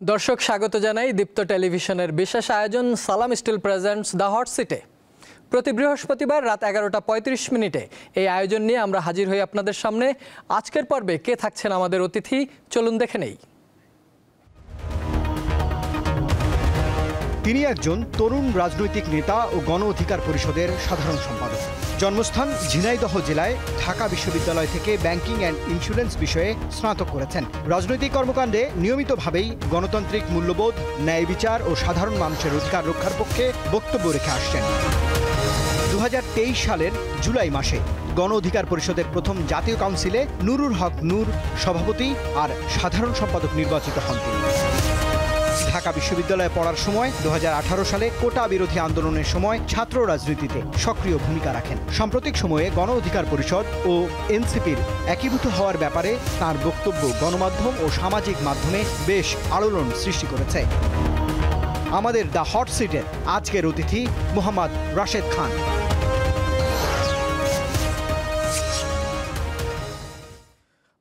দর্শক স্বাগত জানাই দীপ্ত টেলিভিশনের বিশেষ আয়োজন সালাম স্টিল প্রেজেন্টস দ্য হট সিটে। প্রতি বৃহস্পতিবার রাত 11:35 এই আয়োজন নিয়ে আমরা হাজির হই আপনাদের সামনে। আজকের পর্বে কে থাকছেন আমাদের অতিথি, চলুন দেখে নেই। তিনি একজন তরুণ রাজনৈতিক নেতা ও গণ অধিকার পরিষদের সাধারণ সম্পাদক। জন্মস্থান ঝিনাইদহ জেলায়, ঢাকা বিশ্ববিদ্যালয় থেকে ব্যাংকিং অ্যান্ড ইন্স্যুরেন্স বিষয়ে স্নাতক করেছেন। রাজনৈতিক কর্মকাণ্ডে নিয়মিতভাবেই গণতান্ত্রিক মূল্যবোধ, ন্যায় বিচার ও সাধারণ মানুষের অধিকার রক্ষার পক্ষে বক্তব্য রেখে আসছেন। 2023 সালের জুলাই মাসে গণ অধিকার পরিষদের প্রথম জাতীয় কাউন্সিলে নুরুল হক নূর সভাপতি আর সাধারণ সম্পাদক নির্বাচিত হন তিনি। ঢাকা বিশ্ববিদ্যালয়ে পড়ার সময় 2018 সালে কোটা বিরোধী আন্দোলনের সময় ছাত্র রাজনীতিতে সক্রিয় ভূমিকা রাখেন। সাম্প্রতিক সময়ে গণ অধিকার পরিষদ ও এনসিপির একীভূত হওয়ার ব্যাপারে তার বক্তব্য গণমাধ্যম ও সামাজিক মাধ্যমে বেশ আলোড়ন সৃষ্টি করেছে। আমাদের দ্য হট সিটের আজকের অতিথি মোহাম্মদ রাশেদ খান।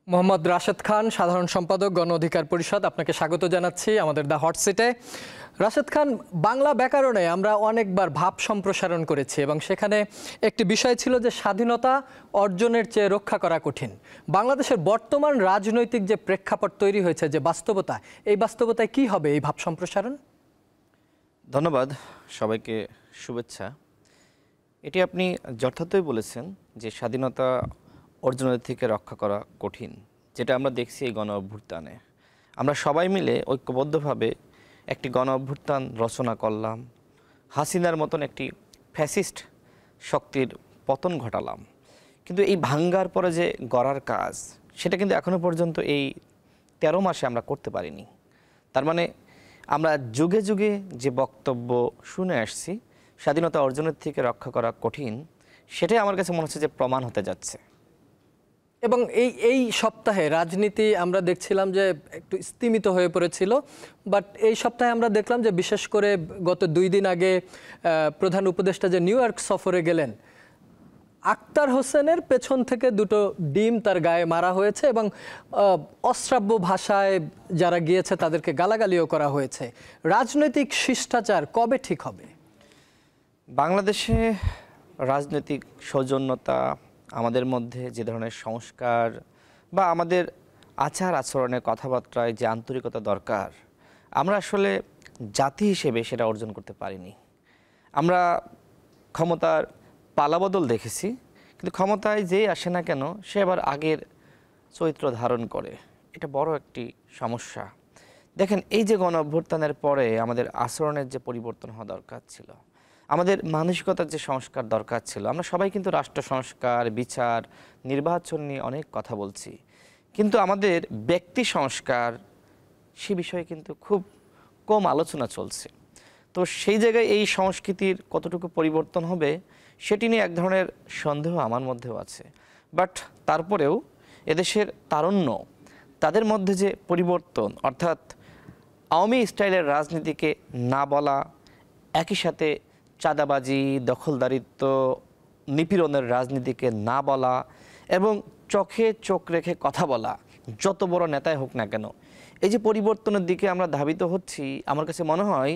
মোহাম্মদ রাশেদ খান, সাধারণ সম্পাদক, গণ অধিকার পরিষদ, আপনাকে স্বাগত জানাচ্ছি আমাদের দ্য হট সিটে। রাশেদ খান, বাংলা ব্যাকরণে আমরা অনেকবার ভাব সম্প্রসারণ করেছি এবং সেখানে একটি বিষয় ছিল যে স্বাধীনতা অর্জনের চেয়ে রক্ষা করা কঠিন। বাংলাদেশের বর্তমান রাজনৈতিক যে প্রেক্ষাপট তৈরি হয়েছে, যে বাস্তবতা, এই বাস্তবতায় কি হবে এই ভাব সম্প্রসারণ? ধন্যবাদ, সবাইকে শুভেচ্ছা। এটি আপনি যথার্থই বলেছেন যে স্বাধীনতা অর্জনের থেকে রক্ষা করা কঠিন, যেটা আমরা দেখছি এই গণ অভ্যুত্থানে। আমরা সবাই মিলে ঐক্যবদ্ধভাবে একটি গণ অভ্যুত্থান রচনা করলাম, হাসিনার মতন একটি ফ্যাসিস্ট শক্তির পতন ঘটালাম। কিন্তু এই ভাঙ্গার পরে যে গড়ার কাজ, সেটা কিন্তু এখনও পর্যন্ত এই 13 মাসে আমরা করতে পারিনি। তার মানে আমরা যুগে যুগে যে বক্তব্য শুনে আসছি স্বাধীনতা অর্জনের থেকে রক্ষা করা কঠিন, সেটাই আমার কাছে মনে হচ্ছে যে প্রমাণ হতে যাচ্ছে। এবং এই সপ্তাহে রাজনীতি আমরা দেখছিলাম যে একটু স্তিমিত হয়ে পড়েছিল, বাট এই সপ্তাহে আমরা দেখলাম যে বিশেষ করে গত 2 দিন আগে প্রধান উপদেষ্টা যে নিউ ইয়র্ক সফরে গেলেন, আক্তার হোসেনের পেছন থেকে 2টো ডিম তার গায়ে মারা হয়েছে এবং অশ্রাব্য ভাষায় যারা গিয়েছে তাদেরকে গালাগালিও করা হয়েছে। রাজনৈতিক শিষ্টাচার কবে ঠিক হবে? বাংলাদেশে রাজনৈতিক সৌজন্যতা, আমাদের মধ্যে যে ধরনের সংস্কার বা আমাদের আচার আচরণের কথাবার্তায় যে আন্তরিকতা দরকার, আমরা আসলে জাতি হিসেবে সেটা অর্জন করতে পারিনি। আমরা ক্ষমতার পালাবদল দেখেছি, কিন্তু ক্ষমতায় যেই আসে না কেন সে আবার আগের চরিত্র ধারণ করে। এটা বড় একটি সমস্যা। দেখেন, এই যে গণ অভ্যুত্থানের পরে আমাদের আচরণের যে পরিবর্তন হওয়া দরকার ছিল, আমাদের মানসিকতার যে সংস্কার দরকার ছিল, আমরা সবাই কিন্তু রাষ্ট্র সংস্কার, বিচার, নির্বাচন নিয়ে অনেক কথা বলছি, কিন্তু আমাদের ব্যক্তি সংস্কার সে বিষয়ে কিন্তু খুব কম আলোচনা চলছে। তো সেই জায়গায় এই সংস্কৃতির কতটুকু পরিবর্তন হবে সেটি নিয়ে এক ধরনের সন্দেহ আমার মধ্যেও আছে। বাট তারপরেও এদেশের তারুণ্য, তাদের মধ্যে যে পরিবর্তন, অর্থাৎ আওয়ামী স্টাইলের রাজনীতিকে না বলা, একই সাথে চাঁদাবাজি, দখলদারিত্ব, নিপীড়নের রাজনীতিকে না বলা এবং চোখে চোখ রেখে কথা বলা, যত বড় নেতাই হোক না কেন, এই যে পরিবর্তনের দিকে আমরা ধাবিত হচ্ছি, আমার কাছে মনে হয়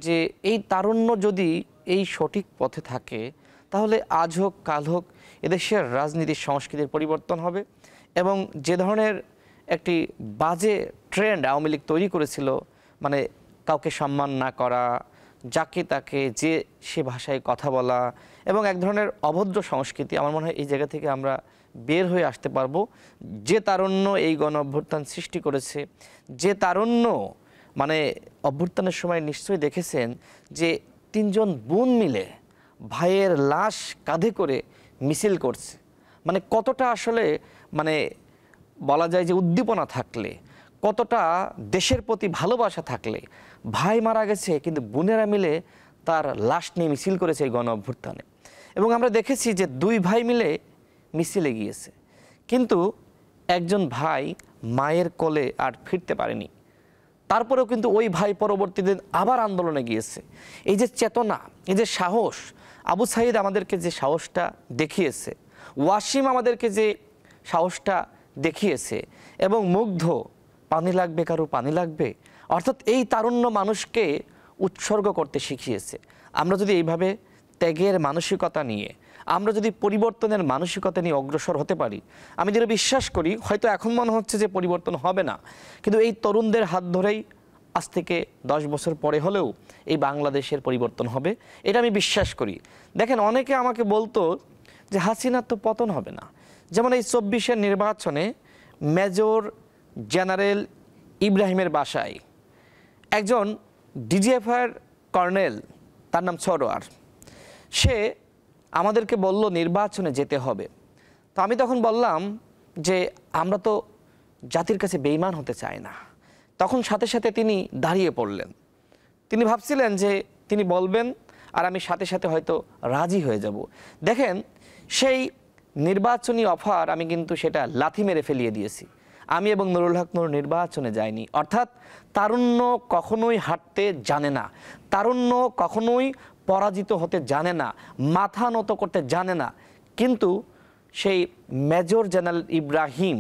যে এই তারুণ্য যদি এই সঠিক পথে থাকে, তাহলে আজ হোক কাল হোক এদেশের রাজনীতির সংস্কৃতির পরিবর্তন হবে। এবং যে ধরনের একটি বাজে ট্রেন্ড আওয়ামী লীগ তৈরি করেছিল, মানে কাউকে সম্মান না করা, যাকে তাকে যে সে ভাষায় কথা বলা এবং এক ধরনের অভদ্র সংস্কৃতি, আমার মনে হয় এই জায়গা থেকে আমরা বের হয়ে আসতে পারবো। যে তারুণ্য এই গণ অভ্যুত্থান সৃষ্টি করেছে, যে তারুণ্য, মানে অভ্যুত্থানের সময় নিশ্চয়ই দেখেছেন যে 3 জন বোন মিলে ভাইয়ের লাশ কাঁধে করে মিছিল করছে, মানে কতটা আসলে, মানে বলা যায় যে উদ্দীপনা থাকলে, কতটা দেশের প্রতি ভালোবাসা থাকলে ভাই মারা গেছে কিন্তু বোনেরা মিলে তার লাশ নিয়ে মিছিল করেছে এই গণ অভ্যুত্থানে। এবং আমরা দেখেছি যে 2 ভাই মিলে মিছিলে গিয়েছে, কিন্তু একজন ভাই মায়ের কোলে আর ফিরতে পারেনি। তারপরেও কিন্তু ওই ভাই পরবর্তী দিন আবার আন্দোলনে গিয়েছে। এই যে চেতনা, এই যে সাহস, আবু সাঈদ আমাদেরকে যে সাহসটা দেখিয়েছে, ওয়াসিম আমাদেরকে যে সাহসটা দেখিয়েছে, এবং মুগ্ধ পানি লাগবে, কারো পানি লাগবে। অর্থাৎ এই তারুণ্য মানুষকে উৎসর্গ করতে শিখিয়েছে। আমরা যদি এইভাবে ত্যাগের মানসিকতা নিয়ে, আমরা যদি পরিবর্তনের মানসিকতা নিয়ে অগ্রসর হতে পারি, আমি যেটা বিশ্বাস করি, হয়তো এখন মনে হচ্ছে যে পরিবর্তন হবে না, কিন্তু এই তরুণদের হাত ধরেই আজ থেকে 10 বছর পরে হলেও এই বাংলাদেশের পরিবর্তন হবে, এটা আমি বিশ্বাস করি। দেখেন, অনেকে আমাকে বলতো যে হাসিনার তো পতন হবে না। যেমন এই 24-এর নির্বাচনে মেজর জেনারেল ইব্রাহিমের বাসায় একজন ডিজিএফআইয়ের কর্নেল, তার নাম সরোয়ার, সে আমাদেরকে বলল নির্বাচনে যেতে হবে। তো আমি তখন বললাম যে আমরা তো জাতির কাছে বেঈমান হতে চাই না। তখন সাথে সাথে তিনি দাঁড়িয়ে পড়লেন। তিনি ভাবছিলেন যে তিনি বলবেন আর আমি সাথে সাথে হয়তো রাজি হয়ে যাব। দেখেন, সেই নির্বাচনী অফার আমি কিন্তু সেটা লাথি মেরে ফেলিয়ে দিয়েছি। আমি এবং নুরুল হক নূর নির্বাচনে যাইনি। অর্থাৎ তারুণ্য কখনোই হাঁটতে জানে না, তারুণ্য কখনোই পরাজিত হতে জানে না, মাথা নত করতে জানে না। কিন্তু সেই মেজর জেনারেল ইব্রাহিম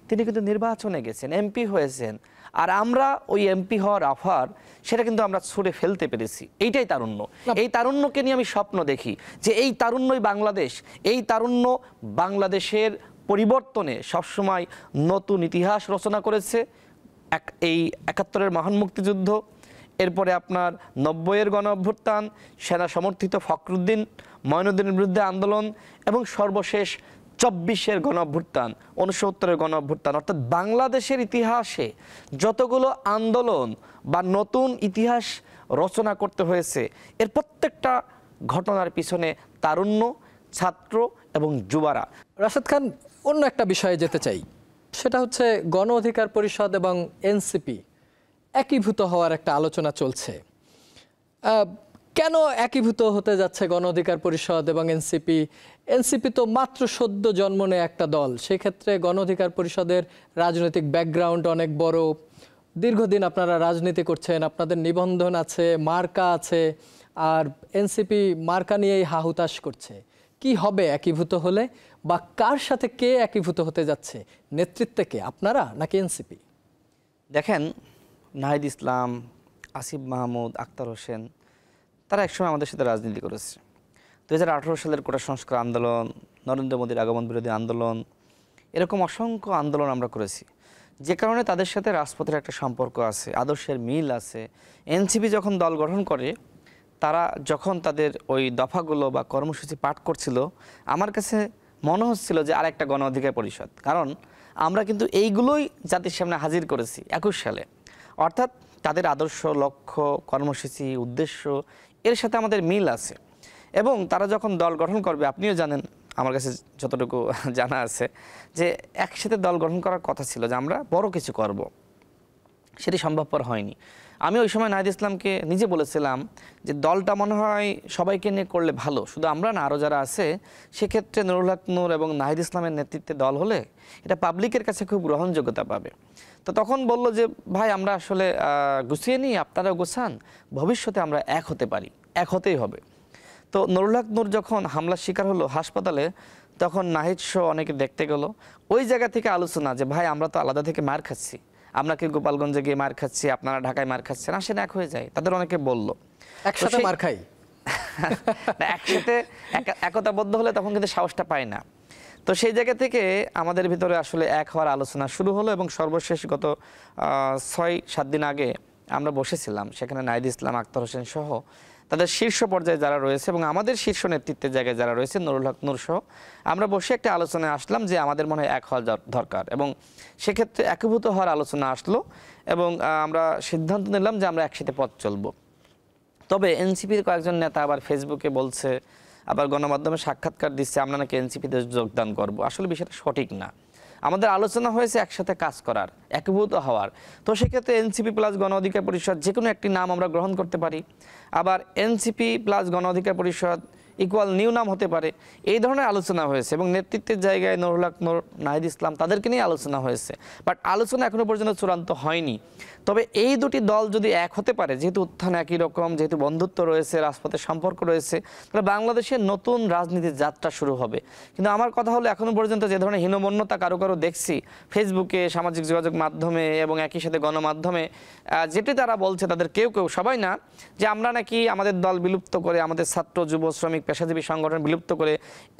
তিনি কিন্তু নির্বাচনে গেছেন, এমপি হয়েছেন, আর আমরা ওই এমপি হওয়ার অফার সেটা কিন্তু আমরা ছুঁড়ে ফেলতে পেরেছি। এইটাই তারুণ্য। এই তারুণ্যকে নিয়ে আমি স্বপ্ন দেখি যে এই তারুণ্যই বাংলাদেশ, এই তারুণ্য বাংলাদেশের পরিবর্তনে সবসময় নতুন ইতিহাস রচনা করেছে। এই 71-এর মহান মুক্তিযুদ্ধ, এরপরে আপনার 90-এর গণ অভ্যুত্থান, সেনা সমর্থিত ফখরুদ্দিন মঈনুদ্দিনের বিরুদ্ধে আন্দোলন, এবং সর্বশেষ 24-এর গণ অভ্যুত্থান, 69-এর গণ অভ্যুত্থান। অর্থাৎ বাংলাদেশের ইতিহাসে যতগুলো আন্দোলন বা নতুন ইতিহাস রচনা করতে হয়েছে, এর প্রত্যেকটা ঘটনার পিছনে তারুণ্য, ছাত্র এবং যুবারা। রাশেদ খান, অন্য একটা বিষয়ে যেতে চাই, সেটা হচ্ছে গণ অধিকার পরিষদ এবং এনসিপি একীভূত হওয়ার একটা আলোচনা চলছে। কেন একীভূত হতে যাচ্ছে গণ অধিকার পরিষদ এবং এনসিপি? এনসিপি তো মাত্র সদ্য জন্ম নেয়া একটা দল, সেক্ষেত্রে গণ অধিকার পরিষদের রাজনৈতিক ব্যাকগ্রাউন্ড অনেক বড়, দীর্ঘদিন আপনারা রাজনীতি করছেন, আপনাদের নিবন্ধন আছে, মার্কা আছে, আর এনসিপি মার্কা নিয়েই হাহুতাশ করছে। কি হবে একীভূত হলে, বা কার সাথে কে একীভূত হতে যাচ্ছে? নেতৃত্বে কে, আপনারা নাকি এনসিপি? দেখেন, নাহিদ ইসলাম, আসিফ মাহমুদ, আক্তার হোসেন, তারা একসময় আমাদের সাথে রাজনীতি করেছে। 2018 সালের কোটা সংস্কার আন্দোলন, নরেন্দ্র মোদীর আগমন বিরোধী আন্দোলন, এরকম অসংখ্য আন্দোলন আমরা করেছি, যে কারণে তাদের সাথে রাজপথের একটা সম্পর্ক আছে, আদর্শের মিল আছে। এনসিপি যখন দল গঠন করে, তারা যখন তাদের ওই দফাগুলো বা কর্মসূচি পাঠ করছিল, আমার কাছে মনে হচ্ছিল যে আরেকটা গণ অধিকার পরিষদ। কারণ আমরা কিন্তু এইগুলোই জাতির সামনে হাজির করেছি 21 সালে। অর্থাৎ তাদের আদর্শ, লক্ষ্য, কর্মসূচি, উদ্দেশ্য, এর সাথে আমাদের মিল আছে। এবং তারা যখন দল গঠন করবে, আপনিও জানেন, আমার কাছে যতটুকু জানা আছে, যে একসাথে দল গঠন করার কথা ছিল যে আমরা বড় কিছু করব, সেটি সম্ভবপর হয়নি। আমি ওই সময় নাহিদ ইসলামকে নিজে বলেছিলাম যে দলটা মনে হয় সবাইকে নিয়ে করলে ভালো, শুধু আমরা না, আরও যারা আছে, সেক্ষেত্রে নুরুল হক নূর এবং নাহিদ ইসলামের নেতৃত্বে দল হলে এটা পাবলিকের কাছে খুব গ্রহণযোগ্যতা পাবে। তো তখন বলল যে ভাই, আমরা আসলে গুছিয়ে নিই, আপনারাও গোছান, ভবিষ্যতে আমরা এক হতে পারি, এক হতেই হবে। তো নুরুল হক নূর যখন হামলার শিকার হলো হাসপাতালে, তখন নাহিদ সহ অনেকে দেখতে গেল। ওই জায়গা থেকে আলোচনা যে ভাই, আমরা তো আলাদা থেকে মার খাচ্ছি, আমরা কি গোপালগঞ্জে গিয়ে মার খাচ্ছি, আপনারা ঢাকায় মার খাচ্ছেন, আসেন এক হয়ে যায়। তাদের অনেকে বলল একসাথে মার খাই, একসাথে একতাবদ্ধ হলে তখন কিন্তু সাহসটা পায় না। তো সেই জায়গা থেকে আমাদের ভিতরে আসলে এক হওয়ার আলোচনা শুরু হলো, এবং সর্বশেষ গত 6-7 দিন আগে আমরা বসেছিলাম, সেখানে নাহিদ ইসলাম, আক্তার হোসেন সহ তাদের শীর্ষ পর্যায়ে যারা রয়েছে এবং আমাদের শীর্ষ নেতৃত্বের জায়গায় যারা রয়েছে, নুরুল হক নূর সহ, আমরা বসে একটা আলোচনায় আসলাম যে আমাদের মনে হয় এক হওয়া দরকার, এবং সেক্ষেত্রে একীভূত হওয়ার আলোচনা আসলো, এবং আমরা সিদ্ধান্ত নিলাম যে আমরা একসাথে পথ চলবো। তবে এনসিপির কয়েকজন নেতা আবার ফেসবুকে বলছে, আবার গণমাধ্যমে সাক্ষাৎকার দিচ্ছে, আমরা নাকি এনসিপিতে যোগদান করব। আসলে বিষয়টা সঠিক না। আমাদের আলোচনা হয়েছে একসাথে কাজ করার, একীভূত হওয়ার। তো সেক্ষেত্রে এনসিপি প্লাস গণ অধিকার পরিষদ যে কোনো একটি নাম আমরা গ্রহণ করতে পারি। আবার এনসিপি প্লাস গণ অধিকার পরিষদ ইকুয়াল নিউ নাম হতে পারে, এই ধরনের আলোচনা হয়েছে এবং নেতৃত্বের জায়গায় নুরুল হক নূর, নাহিদ ইসলাম তাদেরকে নিয়ে আলোচনা হয়েছে। বাট আলোচনা এখনো পর্যন্ত চূড়ান্ত হয়নি। তবে এই দুটি দল যদি এক হতে পারে, যেহেতু উত্থান একই রকম, যেহেতু বন্ধুত্ব রয়েছে, রাজপথের সম্পর্ক রয়েছে, তাহলে বাংলাদেশের নতুন রাজনীতির যাত্রা শুরু হবে। কিন্তু আমার কথা হলো এখনো পর্যন্ত যে ধরনের হীনমন্যতা কারো কারো দেখছি ফেসবুকে, সামাজিক যোগাযোগ মাধ্যমে এবং একই সাথে গণমাধ্যমে, যেটি তারা বলছে তাদের কেউ কেউ, সবাই না, যে আমরা নাকি আমাদের দল বিলুপ্ত করে, আমাদের ছাত্র যুব শ্রমিক পেশাজীবী সংগঠন বিলুপ্ত করে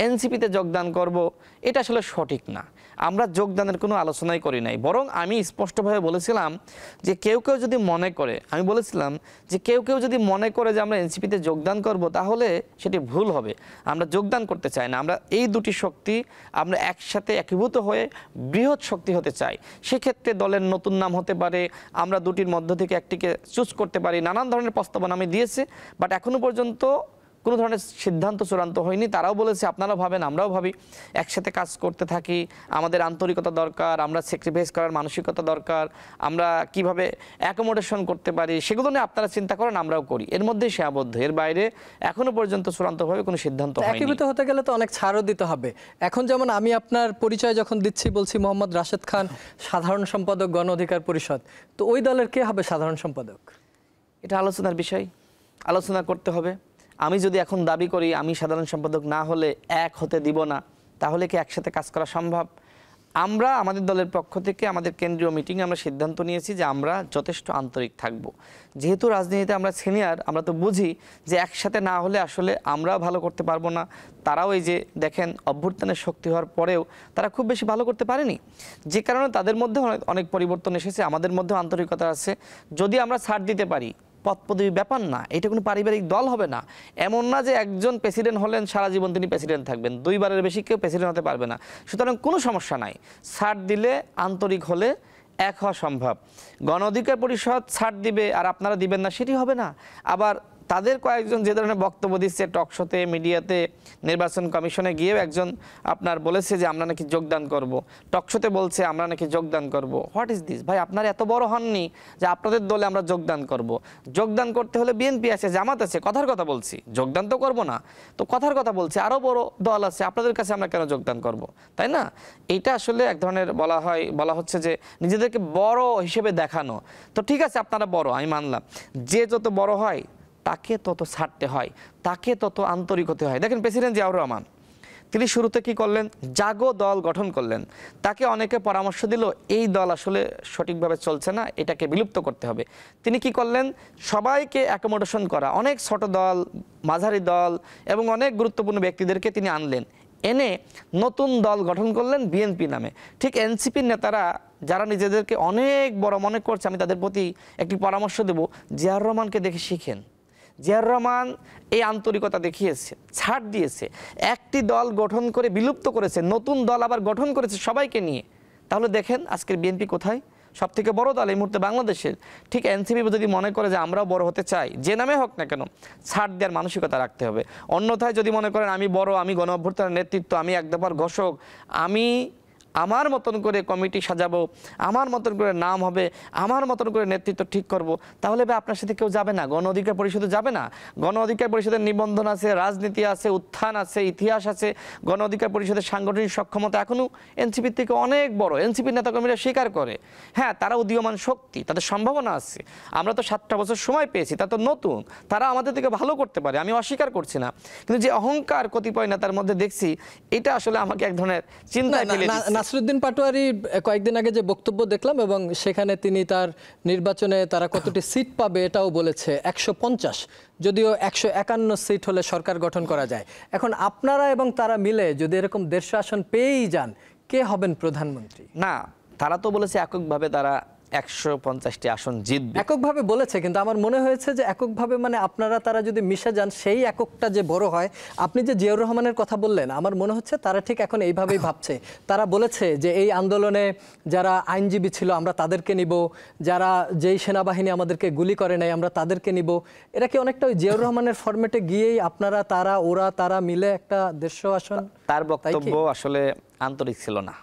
এনসিপিতে যোগদান করব, এটা আসলে সঠিক না। আমরা যোগদানের কোনো আলোচনাই করি নাই, বরং আমি স্পষ্টভাবে বলেছিলাম যে কেউ কেউ যদি মনে করে, আমি বলেছিলাম যে কেউ কেউ যদি মনে করে যে আমরা এনসিপিতে যোগদান করব, তাহলে সেটি ভুল হবে। আমরা যোগদান করতে চাই না। আমরা এই দুটি শক্তি আমরা একসাথে একীভূত হয়ে বৃহৎ শক্তি হতে চাই। সেক্ষেত্রে দলের নতুন নাম হতে পারে, আমরা দুটির মধ্য থেকে একটিকে চুজ করতে পারি, নানান ধরনের প্রস্তাবনা আমি দিয়েছি। বাট এখনো পর্যন্ত কোনো ধরনের সিদ্ধান্ত চূড়ান্ত হয়নি। তারাও বলেছে, আপনারাও ভাবেন, আমরাও ভাবি, একসাথে কাজ করতে থাকি, আমাদের আন্তরিকতা দরকার, আমরা স্যাক্রিফাইস করার মানসিকতা দরকার, আমরা কিভাবে অ্যাকোমোডেশন করতে পারি সেগুলো নিয়ে আপনারা চিন্তা করেন, আমরাও করি। এর মধ্যেই সে আবদ্ধ, এর বাইরে এখনো পর্যন্ত চূড়ান্তভাবে কোনো সিদ্ধান্ত হয়নি। একীভূত হতে গেলে তো অনেক ছাড়ও দিতে হবে। এখন যেমন আমি আপনার পরিচয় যখন দিচ্ছি বলছি মোহাম্মদ রাশেদ খান, সাধারণ সম্পাদক, গণ অধিকার পরিষদ, তো ওই দলের কে হবে সাধারণ সম্পাদক? এটা আলোচনার বিষয়, আলোচনা করতে হবে। আমি যদি এখন দাবি করি আমি সাধারণ সম্পাদক না হলে এক হতে দিব না, তাহলে কি একসাথে কাজ করা সম্ভব? আমরা আমাদের দলের পক্ষ থেকে আমাদের কেন্দ্রীয় মিটিংয়ে আমরা সিদ্ধান্ত নিয়েছি যে আমরা যথেষ্ট আন্তরিক থাকব। যেহেতু রাজনীতিতে আমরা সিনিয়র, আমরা তো বুঝি যে একসাথে না হলে আসলে আমরাও ভালো করতে পারবো না, তারাও এই যে দেখেন অভ্যুত্থানের শক্তি হওয়ার পরেও তারা খুব বেশি ভালো করতে পারেনি, যে কারণে তাদের মধ্যে অনেক পরিবর্তন এসেছে, আমাদের মধ্যেও আন্তরিকতা আছে। যদি আমরা ছাড় দিতে পারি, পদপদবী ব্যাপার না, এটা কোনো পারিবারিক দল হবে না। এমন না যে একজন প্রেসিডেন্ট হলেন সারা জীবন তিনি প্রেসিডেন্ট থাকবেন, দুইবারের বেশি কেউ প্রেসিডেন্ট হতে পারবে না। সুতরাং কোনো সমস্যা নাই, ছাড় দিলে আন্তরিক হলে এক হওয়া সম্ভব। গণ অধিকার পরিষদ ছাড় দিবে আর আপনারা দিবেন না, সেটি হবে না। আবার তাদের কয়েকজন যে ধরনের বক্তব্য দিচ্ছে টকশোতে, মিডিয়াতে, নির্বাচন কমিশনে গিয়েও একজন আপনার বলেছে যে আমরা নাকি যোগদান করব, টকশোতে বলছে আমরা নাকি যোগদান করব। হোয়াট ইজ দিস ভাই? আপনারা এত বড় হননি যে আপনাদের দলে আমরা যোগদান করব। যোগদান করতে হলে বিএনপি আছে, জামাত আছে, কথার কথা বলছি, যোগদান তো করব না, তো কথার কথা বলছি, আরও বড় দল আছে, আপনাদের কাছে আমরা কেন যোগদান করব? তাই না? এইটা আসলে এক ধরনের বলা হচ্ছে যে নিজেদেরকে বড় হিসেবে দেখানো। তো ঠিক আছে, আপনারা বড়, আমি মানলাম, যে যত বড় হয় তাকে তত ছাড়তে হয়, তাকে তত আন্তরিক হতে হয়। দেখেন প্রেসিডেন্ট জিয়াউর রহমান, তিনি শুরুতে কি করলেন? জাগো দল গঠন করলেন। তাকে অনেকে পরামর্শ দিল এই দল আসলে সঠিকভাবে চলছে না, এটাকে বিলুপ্ত করতে হবে। তিনি কি করলেন? সবাইকে অ্যাকোমোডেশন করা, অনেক ছোট দল, মাঝারি দল এবং অনেক গুরুত্বপূর্ণ ব্যক্তিদেরকে তিনি আনলেন, এনে নতুন দল গঠন করলেন বিএনপি নামে। ঠিক এনসিপির নেতারা যারা নিজেদেরকে অনেক বড় মনে করছে, আমি তাদের প্রতি একটি পরামর্শ দেব, জিয়াউর রহমানকে দেখে শিখেন। জিয়াউর রহমান এই আন্তরিকতা দেখিয়েছে, ছাড় দিয়েছে, একটি দল গঠন করে বিলুপ্ত করেছে, নতুন দল আবার গঠন করেছে সবাইকে নিয়ে। তাহলে দেখেন আজকের বিএনপি কোথায়? সব থেকে বড় দল এই মুহূর্তে বাংলাদেশের। ঠিক এনসিপি যদি মনে করে যে আমরাও বড় হতে চাই, যে নামে হোক না কেন, ছাড় দেওয়ার মানসিকতা রাখতে হবে। অন্যথায় যদি মনে করেন আমি বড়, আমি গণ অভ্যুত্থানের নেতৃত্ব, আমি এক দফার ঘোষক, আমি আমার মতন করে কমিটি সাজাবো, আমার মতন করে নাম হবে, আমার মতন করে নেতৃত্ব ঠিক করব, তাহলে আপনার সাথে কেউ যাবে না, গণ অধিকার পরিষদে যাবে না। গণ অধিকার পরিষদের নিবন্ধন আছে, রাজনীতি আছে, উত্থান আছে, ইতিহাস আছে। গণ অধিকার পরিষদের সাংগঠনিক সক্ষমতা এখনও এনসিপির থেকে অনেক বড়। এনসিপির নেতাকর্মীরা স্বীকার করে, হ্যাঁ তারা উদীয়মান শক্তি, তাদের সম্ভাবনা আছে। আমরা তো 7টা বছর সময় পেয়েছি, তা তো নতুন, তারা আমাদের থেকে ভালো করতে পারে, আমি অস্বীকার করছি না। কিন্তু যে অহংকার কতিপয় নেতার মধ্যে দেখছি, এটা আসলে আমাকে এক ধরনের চিন্তায় ফেলে দিচ্ছে। নাসিরউদ্দিন পাটোয়ারি কয়েকদিন আগে যে বক্তব্য দেখলাম, এবং সেখানে তিনি তার নির্বাচনে তারা কতটি সিট পাবে এটাও বলেছে, 150, যদিও 151 সিট হলে সরকার গঠন করা যায়। এখন আপনারা এবং তারা মিলে যদি এরকম 150 আসন পেয়েই যান, কে হবেন প্রধানমন্ত্রী? না, তারা তো বলেছে এককভাবে তারা 150টি আসন জিতবে। এককভাবে বলেছে, কিন্তু আমার মনে হয়েছে যে এককভাবে মানে আপনারা তারা যদি মিশে যান, সেই এককটা যে বড় হয়। আপনি যে জিয়াউর রহমানের কথা বললেন, আমার মনে হচ্ছে তারা ঠিক এখন এইভাবেই ভাবছে। তারা বলেছে যে এই আন্দোলনে যারা আইনজীবী ছিল আমরা তাদেরকে নিব, যারা যেই সেনাবাহিনী আমাদেরকে গুলি করে নাই আমরা তাদেরকে নিব। এরা কি অনেকটা ওই জিয়াউর রহমানের ফরম্যাটে গিয়েই আপনারা তারা মিলে একটা 150 আসন? তার বক্তব্য আসলে আন্তরিক ছিল না।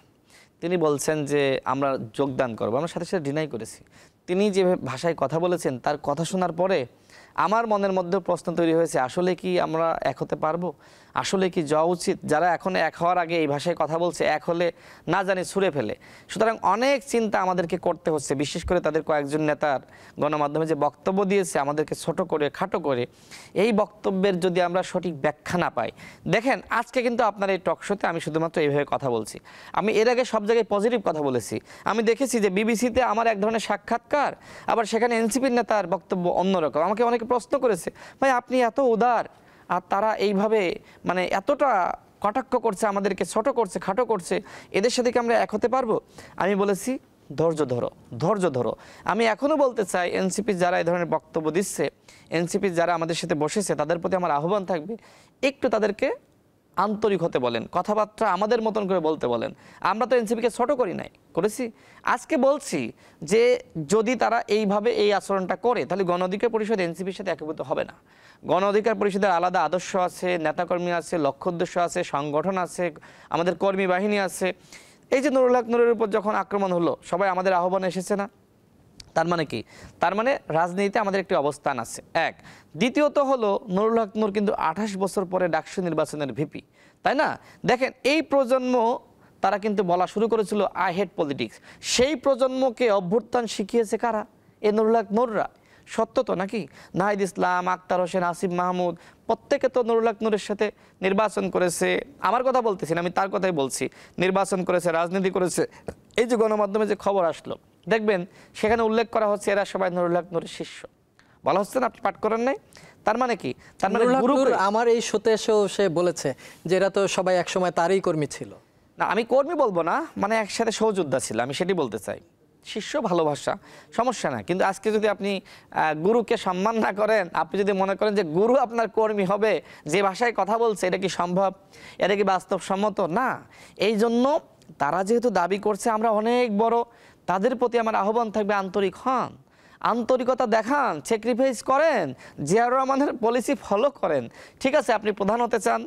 তিনি বলছেন যে আমরা যোগদান করবো, আমরা সাথে সাথে ডিনাই করেছি। তিনি যে ভাষায় কথা বলেছেন তার কথা শোনার পরে আমার মনের মধ্যে প্রশ্ন তৈরি হয়েছে, আসলে কি আমরা এক হতে পারবো? আসলে কি যাওয়া উচিত? যারা এখন এক হওয়ার আগে এই ভাষায় কথা বলছে, এক হলে না জানি ছুঁড়ে ফেলে। সুতরাং অনেক চিন্তা আমাদেরকে করতে হচ্ছে, বিশেষ করে তাদের কয়েকজন নেতার গণমাধ্যমে যে বক্তব্য দিয়েছে আমাদেরকে ছোট করে খাটো করে, এই বক্তব্যের যদি আমরা সঠিক ব্যাখ্যা না পাই। দেখেন, আজকে কিন্তু আপনার এই টক শোতে আমি শুধুমাত্র এইভাবে কথা বলছি, আমি এর আগে সব জায়গায় পজিটিভ কথা বলেছি। আমি দেখেছি যে বিবিসিতে আমার এক ধরনের সাক্ষাৎকার, আবার সেখানে এনসিপির নেতার বক্তব্য অন্যরকম। আমাকে অনেকে প্রশ্ন করেছে, ভাই আপনি এত উদার, আর তারা এইভাবে মানে এতটা কটাক্ষ করছে, আমাদেরকে ছোট করছে, খাটো করছে, এদের সাথে কি আমরা এক হতে পারবো? আমি বলেছি ধৈর্য ধরো, ধৈর্য ধরো। আমি এখনও বলতে চাই, এনসিপি যারা এই ধরনের বক্তব্য দিচ্ছে, এনসিপি যারা আমাদের সাথে বসেছে, তাদের প্রতি আমার আহ্বান থাকবে, একটু তাদেরকে আন্তরিক হতে বলেন, কথাবার্তা আমাদের মতন করে বলতে বলেন। আমরা তো এনসিপিকে ছোট করি নাই, করেছি। আজকে বলছি যে যদি তারা এইভাবে এই আচরণটা করে, তাহলে গণ অধিকার পরিষদ এনসিপির সাথে একীভূত হবে না। গণ অধিকার পরিষদের আলাদা আদর্শ আছে, নেতাকর্মী আছে, লক্ষ্য উদ্দেশ্য আছে, সংগঠন আছে, আমাদের কর্মী বাহিনী আছে। এই যে নুরুল হক নূরের উপর যখন আক্রমণ হলো, সবাই আমাদের আহ্বানে এসেছে না? তার মানে কি? তার মানে রাজনীতিতে আমাদের একটি অবস্থান আছে, এক। দ্বিতীয়ত হলো, নুরুল হক নূর কিন্তু 28 বছর পরে ডাকসু নির্বাচনের ভিপি, তাই না? দেখেন, এই প্রজন্ম তারা কিন্তু বলা শুরু করেছিল আই হেট পলিটিক্স। সেই প্রজন্মকে অভ্যুত্থান শিখিয়েছে কারা? এই নুরুল হক নূররা। সত্য তো নাকি? নাহিদ ইসলাম, আক্তার হোসেন, আসিফ মাহমুদ, প্রত্যেকে তো নুরুল হক নূরের সাথে নির্বাচন করেছে। আমার কথা বলতেছি না, আমি তার কথাই বলছি। নির্বাচন করেছে, রাজনীতি করেছে। এই যে গণমাধ্যমে যে খবর আসলো, দেখবেন সেখানে উল্লেখ করা হচ্ছে এরা সবাই নুরুল হক নূরের শিষ্য। বলা হচ্ছে না, আপনি পাঠ করেন নাই? তার মানে কি? তার মানে আমার এই শোতে এসেও সে বলেছে যে এরা তো সবাই একসময় তারই কর্মী ছিল। না, আমি কর্মী বলবো না, মানে একসাথে সহযোদ্ধা ছিল, আমি সেটি বলতে চাই। শিষ্য ভালোবাসা, সমস্যা না। কিন্তু আজকে যদি আপনি গুরুকে সম্মান না করেন, আপনি যদি মনে করেন যে গুরু আপনার কর্মী হবে, যে ভাষায় কথা বলছে, এটা কি সম্ভব? এটা কি বাস্তবসম্মত? না। এই জন্য তারা যেহেতু দাবি করছে আমরা অনেক বড়, তাদের প্রতি আমার আহ্বান থাকবে আন্তরিক হন, আন্তরিকতা দেখান, স্যাক্রিফাইস করেন, জিয়াউর রহমানের পলিসি ফলো করেন। ঠিক আছে, আপনি প্রধান হতে চান,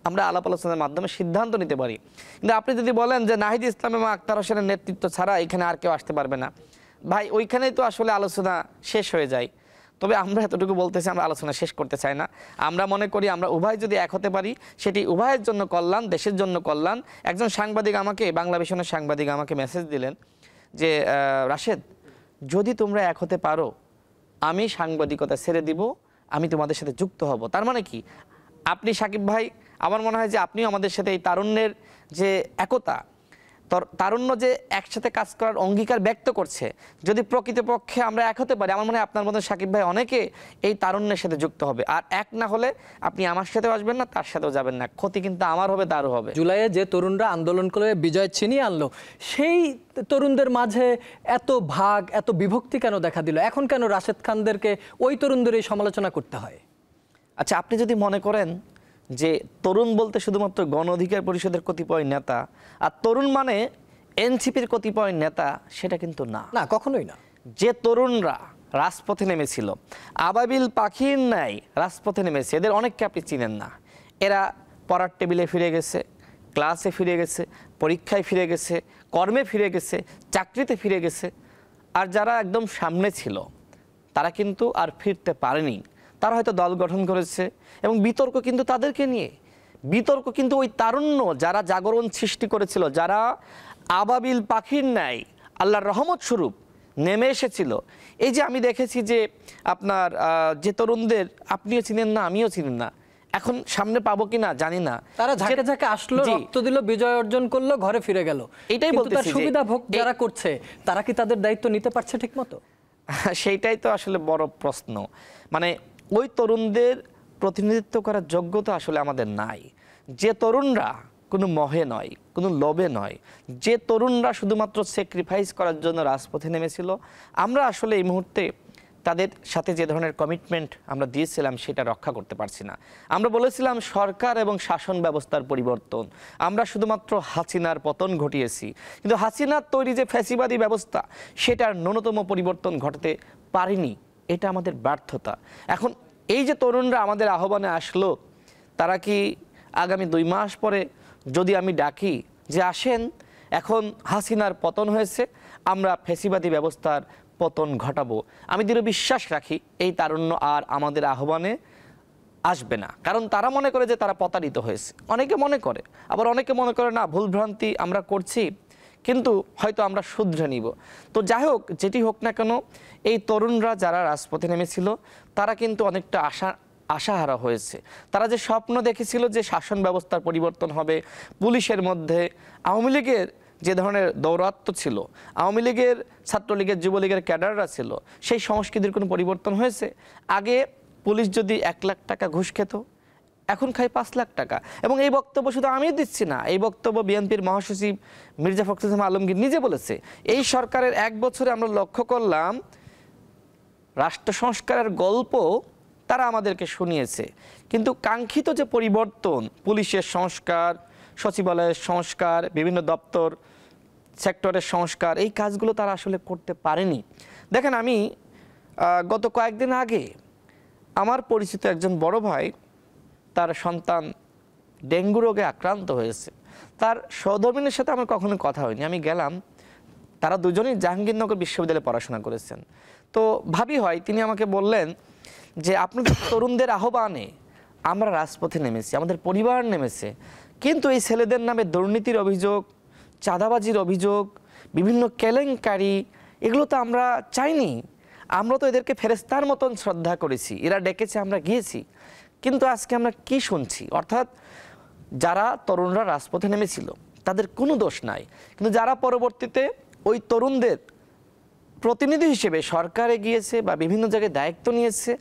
আমরা আলাপ আলোচনার মাধ্যমে সিদ্ধান্ত নিতে পারি। কিন্তু আপনি যদি বলেন যে নাহিদ ইসলাম এবং আক্তার হোসেনের নেতৃত্ব ছাড়া এখানে আর কেউ আসতে পারবে না, ভাই ওইখানেই তো আসলে আলোচনা শেষ হয়ে যায়। তবে আমরা এতটুকু বলতেছি, আমরা আলোচনা শেষ করতে চাই না। আমরা মনে করি আমরা উভয় যদি এক হতে পারি, সেটি উভয়ের জন্য কল্যাণ, দেশের জন্য কল্যাণ। একজন সাংবাদিক আমাকে, বাংলা ভিশনের সাংবাদিক আমাকে মেসেজ দিলেন যে রাশেদ, যদি তোমরা এক হতে পারো, আমি সাংবাদিকতা ছেড়ে দিব, আমি তোমাদের সাথে যুক্ত হব। তার মানে কি? আপনি সাকিব ভাই, আমার মনে হয় যে আপনিও আমাদের সাথে এই তারুণ্যের যে একতা, তারুণ্য যে একসাথে কাজ করার অঙ্গীকার ব্যক্ত করছে, যদি প্রকৃতপক্ষে আমরা এক হতে পারি, আমার মনে হয় আপনার মতো সাকিব ভাই অনেকে এই তারুণ্যের সাথে যুক্ত হবে। আর এক না হলে আপনি আমার সাথেও আসবেন না, তার সাথেও যাবেন না, ক্ষতি কিন্তু আমার হবে, তারও হবে। জুলাইয়ে যে তরুণরা আন্দোলন করে বিজয় ছিনিয়ে আনলো, সেই তরুণদের মাঝে এত ভাগ, এত বিভক্তি কেন দেখা দিল? এখন কেন রাশেদ খানদেরকে ওই তরুণদের এই সমালোচনা করতে হয়? আচ্ছা, আপনি যদি মনে করেন যে তরুণ বলতে শুধুমাত্র গণ অধিকার পরিষদের কতিপয় নেতা, আর তরুণ মানে এনসিপির কতিপয় নেতা, সেটা কিন্তু না, না, কখনোই না। যে তরুণরা রাজপথে নেমেছিল, আবাবিল পাখির ন্যায় রাজপথে নেমেছে, এদের অনেককে আপনি চিনেন না। এরা পড়ার টেবিলে ফিরে গেছে, ক্লাসে ফিরে গেছে, পরীক্ষায় ফিরে গেছে, কর্মে ফিরে গেছে, চাকরিতে ফিরে গেছে। আর যারা একদম সামনে ছিল, তারা কিন্তু আর ফিরতে পারেনি। তারা হয়তো দল গঠন করেছে, এবং বিতর্ক কিন্তু তাদেরকে নিয়ে। বিতর্ক কিন্তু ওই তারুণ্য যারা জাগরণ সৃষ্টি করেছিল, যারা আবাবিল পাখির ন্যায় আল্লাহর রহমত স্বরূপ নেমে এসেছিল। এই যে আমি দেখেছি যে আপনার যে তরুণদের আপনিও চিনেন না, আমিও চিনেন না, এখন সামনে পাবো কিনা জানি না, তারা ঝাঁকে ঝাঁকে আসলো, রক্ত দিল, বিজয় অর্জন করলো, ঘরে ফিরে গেল। এটাই বলতে, তার সুবিধা ভোগ যারা করছে, তারা কি তাদের দায়িত্ব নিতে পারছে ঠিক মতো? সেইটাই তো আসলে বড় প্রশ্ন। মানে ওই তরুণদের প্রতিনিধিত্ব করার যোগ্যতা আসলে আমাদের নাই। যে তরুণরা কোনো মহে নয়, কোনো লোভে নয়, যে তরুণরা শুধুমাত্র স্যাক্রিফাইস করার জন্য রাজপথে নেমেছিল, আমরা আসলে এই মুহূর্তে তাদের সাথে যে ধরনের কমিটমেন্ট আমরা দিয়েছিলাম সেটা রক্ষা করতে পারছি না। আমরা বলেছিলাম সরকার এবং শাসন ব্যবস্থার পরিবর্তন, আমরা শুধুমাত্র হাসিনার পতন ঘটিয়েছি, কিন্তু হাসিনার তৈরি যে ফ্যাসিবাদী ব্যবস্থা, সেটার ন্যূনতম পরিবর্তন ঘটাতে পারিনি। এটা আমাদের ব্যর্থতা। এখন এই যে তরুণরা আমাদের আহ্বানে আসলো, তারা কি আগামী 2 মাস পরে যদি আমি ডাকি যে আসেন, এখন হাসিনার পতন হয়েছে, আমরা ফ্যাসিবাদী ব্যবস্থার অধঃপতন ঘটাবো, আমি দৃঢ় বিশ্বাস রাখি এই তারুণ্য আর আমাদের আহ্বানে আসবে না। কারণ তারা মনে করে যে তারা প্রতারিত হয়েছে, অনেকে মনে করে, আবার অনেকে মনে করে না ভুলভ্রান্তি আমরা করছি, কিন্তু হয়তো আমরা শুধরে নিব। তো যাই হোক, যেটি হোক না কেন, এই তরুণরা যারা রাজপথে নেমেছিল তারা কিন্তু অনেকটা আশাহারা হয়েছে। তারা যে স্বপ্ন দেখেছিল যে শাসন ব্যবস্থার পরিবর্তন হবে, পুলিশের মধ্যে আওয়ামী লীগের যে ধরনের দৌরাত্ম্য ছিল, আওয়ামী লীগের, ছাত্রলীগের, যুবলীগের ক্যাডাররা ছিল, সেই সংস্কৃতির কোনো পরিবর্তন হয়েছে? আগে পুলিশ যদি 1 লাখ টাকা ঘুষ খেত, এখন খায় 5 লাখ টাকা। এবং এই বক্তব্য শুধু আমি দিচ্ছি না, এই বক্তব্য বিএনপির মহাসচিব মির্জা ফখরুল ইসলাম আলমগীর নিজে বলেছে। এই সরকারের 1 বছরে আমরা লক্ষ্য করলাম রাষ্ট্র সংস্কারের গল্প তারা আমাদেরকে শুনিয়েছে, কিন্তু কাঙ্ক্ষিত যে পরিবর্তন, পুলিশের সংস্কার, সচিবালয়ের সংস্কার, বিভিন্ন দপ্তর সেক্টরের সংস্কার, এই কাজগুলো তারা আসলে করতে পারেনি। দেখেন, আমি গত কয়েকদিন আগে আমার পরিচিত একজন বড় ভাই, তার সন্তান ডেঙ্গু রোগে আক্রান্ত হয়েছে। তার সহধর্মিনীর সাথে আমার কখনো কথা হয়নি, আমি গেলাম। তারা দুজনেই জাহাঙ্গীরনগর বিশ্ববিদ্যালয়ে পড়াশোনা করেছেন। তো ভাবি হয়, তিনি আমাকে বললেন যে আপনাদের তরুণদের আহ্বানে আমরা রাজপথে নেমেছি, আমাদের পরিবার নেমেছে, কিন্তু এই ছেলেদের নামে দুর্নীতির অভিযোগ, চাঁদাবাজির অভিযোগ, বিভিন্ন কেলেঙ্কারি, এগুলো তো আমরা চাইনি। আমরা তো এদেরকে ফেরেশতার মতন শ্রদ্ধা করেছি, এরা ডেকেছে, আমরা গিয়েছি, কিন্তু আজকে আমরা কি শুনছি? অর্থাৎ যারা তরুণরা রাজপথে নেমেছিল তাদের কোনো দোষ নাই, কিন্তু যারা পরবর্তীতে ওই তরুণদের প্রতিনিধি হিসেবে সরকারে গিয়েছে বা বিভিন্ন জায়গায় দায়িত্ব নিয়েছে,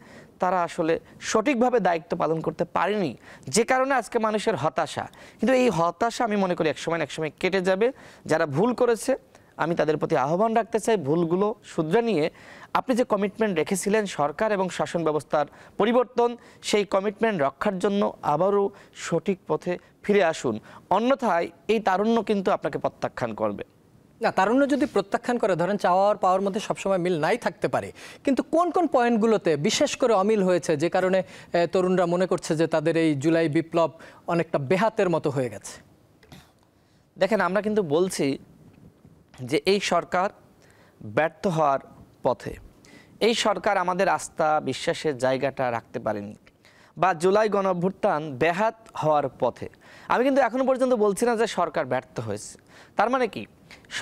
তারা আসলে সঠিকভাবে দায়িত্ব পালন করতে পারেনি, যে কারণে আজকে মানুষের হতাশা। কিন্তু এই হতাশা আমি মনে করি একসময় না একসময় কেটে যাবে। যারা ভুল করেছে আমি তাদের প্রতি আহ্বান রাখতে চাই, ভুলগুলো শুধরে নিয়ে আপনি যে কমিটমেন্ট রেখেছিলেন সরকার এবং শাসন ব্যবস্থার পরিবর্তন, সেই কমিটমেন্ট রক্ষার জন্য আবারও সঠিক পথে ফিরে আসুন। অন্যথায় এই তারুণ্য কিন্তু আপনাকে প্রত্যাখ্যান করবে। না, তারুণ্য যদি প্রত্যাখ্যান করে, ধরেন চাওয়া আর পাওয়ার মধ্যে সবসময় মিল নাই থাকতে পারে, কিন্তু কোন কোন পয়েন্টগুলোতে বিশেষ করে অমিল হয়েছে যে কারণে তরুণরা মনে করছে যে তাদের এই জুলাই বিপ্লব অনেকটা বেহাতের মতো হয়ে গেছে? দেখেন, আমরা কিন্তু বলছি যে এই সরকার ব্যর্থ হওয়ার পথে, এই সরকার আমাদের আস্থা বিশ্বাসের জায়গাটা রাখতে পারেনি, বা জুলাই গণঅভ্যুত্থান বেহাত হওয়ার পথে। আমি কিন্তু এখনো পর্যন্ত বলছি না যে সরকার ব্যর্থ হয়েছে। তার মানে কি,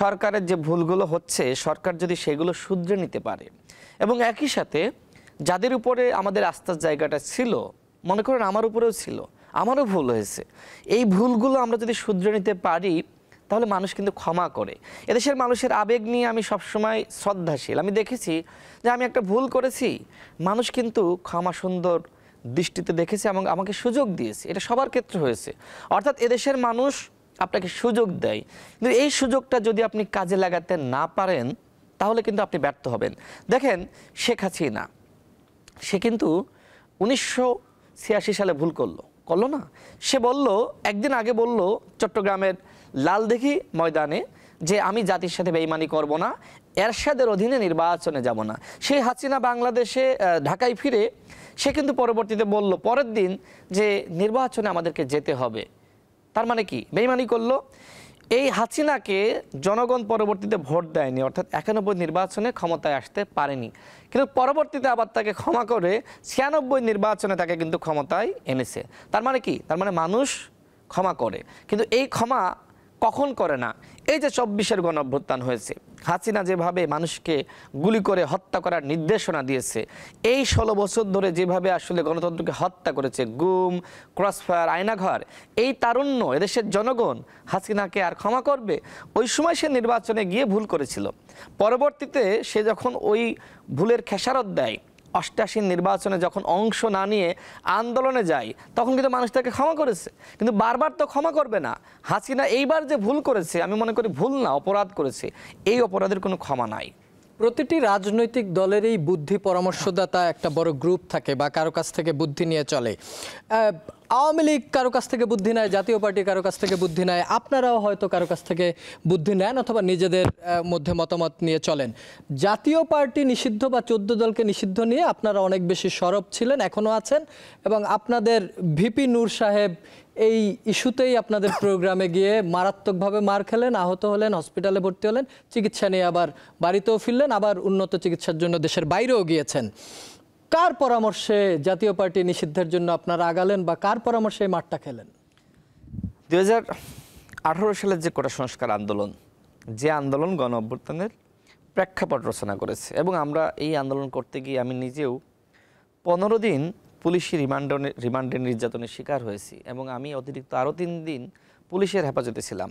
সরকারের যে ভুলগুলো হচ্ছে সরকার যদি সেগুলো শুধরে নিতে পারে, এবং একই সাথে যাদের উপরে আমাদের আস্থার জায়গাটা ছিল, মনে করেন আমার উপরেও ছিল, আমারও ভুল হয়েছে, এই ভুলগুলো আমরা যদি শুধরে নিতে পারি তাহলে মানুষ কিন্তু ক্ষমা করে। এদেশের মানুষের আবেগ নিয়ে আমি সবসময় শ্রদ্ধাশীল। আমি দেখেছি যে আমি একটা ভুল করেছি, মানুষ কিন্তু ক্ষমা সুন্দর দৃষ্টিতে দেখেছে এবং আমাকে সুযোগ দিয়েছে। এটা সবার ক্ষেত্রে হয়েছে। অর্থাৎ এদেশের মানুষ আপনাকে সুযোগ দেয়, কিন্তু এই সুযোগটা যদি আপনি কাজে লাগাতে না পারেন তাহলে কিন্তু আপনি ব্যর্থ হবেন। দেখেন, শেখ হাসিনা, সে কিন্তু 1986 সালে ভুল করলো না? সে বলল, একদিন আগে বলল চট্টগ্রামের লালদিঘি ময়দানে যে আমি জাতির সাথে বেইমানি করব না, এরশাদের অধীনে নির্বাচনে যাব না। সেই হাসিনা বাংলাদেশে ঢাকায় ফিরে সে কিন্তু পরবর্তীতে বলল পরের দিন যে নির্বাচনে আমাদেরকে যেতে হবে। তার মানে কি, বেইমানি করলো। এই হাসিনাকে জনগণ পরবর্তীতে ভোট দেয়নি, অর্থাৎ 91 নির্বাচনে ক্ষমতায় আসতে পারেনি, কিন্তু পরবর্তীতে আবার তাকে ক্ষমা করে 96 নির্বাচনে তাকে কিন্তু ক্ষমতায় এনেছে। তার মানে কি, তার মানে মানুষ ক্ষমা করে, কিন্তু এই ক্ষমা কখন করে না? এই যে 24-এর গণঅভ্যুত্থান হয়েছে, হাসিনা যেভাবে মানুষকে গুলি করে হত্যা করার নির্দেশনা দিয়েছে, এই 16 বছর ধরে যেভাবে আসলে গণতন্ত্রকে হত্যা করেছে, গুম, ক্রসফায়ার, আয়নাঘর, এই তারুণ্য, এদেশের জনগণ হাসিনাকে আর ক্ষমা করবে? ওই সময় সে নির্বাচনে গিয়ে ভুল করেছিল, পরবর্তীতে সে যখন ওই ভুলের খেসারত দেয়, 88 নির্বাচনে যখন অংশ না নিয়ে আন্দোলনে যায়, তখন কিন্তু মানুষ তাকে ক্ষমা করেছে, কিন্তু বারবার তো ক্ষমা করবে না। হাসিনা এইবার যে ভুল করেছে, আমি মনে করি ভুল না, অপরাধ করেছে, এই অপরাধের কোনো ক্ষমা নাই। প্রতিটি রাজনৈতিক দলেরই বুদ্ধি পরামর্শদাতা একটা বড় গ্রুপ থাকে বা কারো কাছ থেকে বুদ্ধি নিয়ে চলে। আওয়ামী লীগ কারো কাছ থেকে বুদ্ধি নেয়, জাতীয় পার্টি কারো কাছ থেকে বুদ্ধি নেয়, আপনারাও হয়তো কারো কাছ থেকে বুদ্ধি নেন অথবা নিজেদের মধ্যে মতামত নিয়ে চলেন। জাতীয় পার্টি নিষিদ্ধ বা 14 দলকে নিষিদ্ধ নিয়ে আপনারা অনেক বেশি সরব ছিলেন, এখনও আছেন, এবং আপনাদের ভিপি নূর সাহেব এই ইস্যুতেই আপনাদের প্রোগ্রামে গিয়ে মারাত্মকভাবে মার খেলেন, আহত হলেন, হসপিটালে ভর্তি হলেন, চিকিৎসা নিয়ে আবার বাড়িতেও ফিরলেন, আবার উন্নত চিকিৎসার জন্য দেশের বাইরেও গিয়েছেন। কার পরামর্শে জাতীয় পার্টি নিষিদ্ধের জন্য আপনারা আগালেন বা কার পরামর্শে এই মাঠটা খেলেন? 2018 সালের যে কোটা সংস্কার আন্দোলন, যে আন্দোলন গণ অভ্যুত্থানের প্রেক্ষাপট রচনা করেছে, এবং আমরা এই আন্দোলন করতে গিয়ে আমি নিজেও 15 দিন পুলিশি রিমান্ডের নির্যাতনের শিকার হয়েছি, এবং আমি অতিরিক্ত আরও 3 দিন পুলিশের হেফাজতে ছিলাম।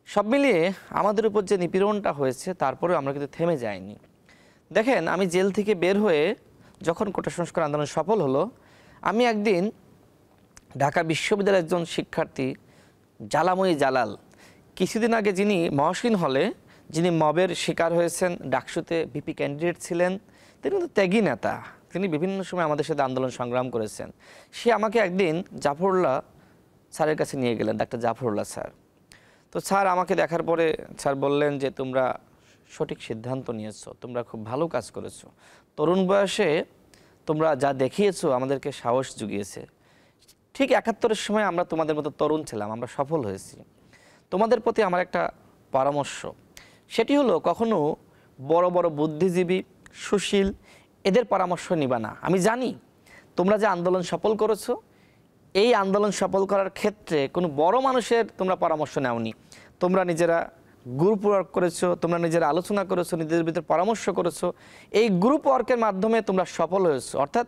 সব মিলিয়ে আমাদের উপর যে নিপীড়নটা হয়েছে, তারপরেও আমরা কিন্তু থেমে যাইনি। দেখেন, আমি জেল থেকে বের হয়ে যখন কোটা সংস্কার আন্দোলন সফল হলো, আমি একদিন ঢাকা বিশ্ববিদ্যালয়ের একজন শিক্ষার্থী জালাময়ী জালাল, কিছুদিন আগে যিনি মহসিন হলে যিনি মবের শিকার হয়েছেন, ডাকসুতে ভিপি ক্যান্ডিডেট ছিলেন, তিনি কিন্তু ত্যাগী নেতা, তিনি বিভিন্ন সময় আমাদের সাথে আন্দোলন সংগ্রাম করেছেন। সে আমাকে একদিন জাফরুল্লাহ স্যারের কাছে নিয়ে গেলেন, ডাক্তার জাফরুল্লাহ স্যার। তো স্যার আমাকে দেখার পরে স্যার বললেন যে তোমরা সঠিক সিদ্ধান্ত নিয়েছো, তোমরা খুব ভালো কাজ করেছো, তরুণ বয়সে তোমরা যা দেখিয়েছো আমাদেরকে সাহস জুগিয়েছে। ঠিক 71-এর সময় আমরা তোমাদের মতো তরুণ ছিলাম, আমরা সফল হয়েছি। তোমাদের প্রতি আমার একটা পরামর্শ, সেটি হলো কখনো বড় বড় বুদ্ধিজীবী, সুশীল এদের পরামর্শ নিবা না। আমি জানি তোমরা যে আন্দোলন সফল করেছো, এই আন্দোলন সফল করার ক্ষেত্রে কোনো বড় মানুষের তোমরা পরামর্শ নাওনি। তোমরা নিজেরা গ্রুপ ওয়ার্ক করেছো, তোমরা নিজেরা আলোচনা করেছো, নিজেদের ভিতরে পরামর্শ করেছো, এই গ্রুপ ওয়ার্কের মাধ্যমে তোমরা সফল হয়েছো। অর্থাৎ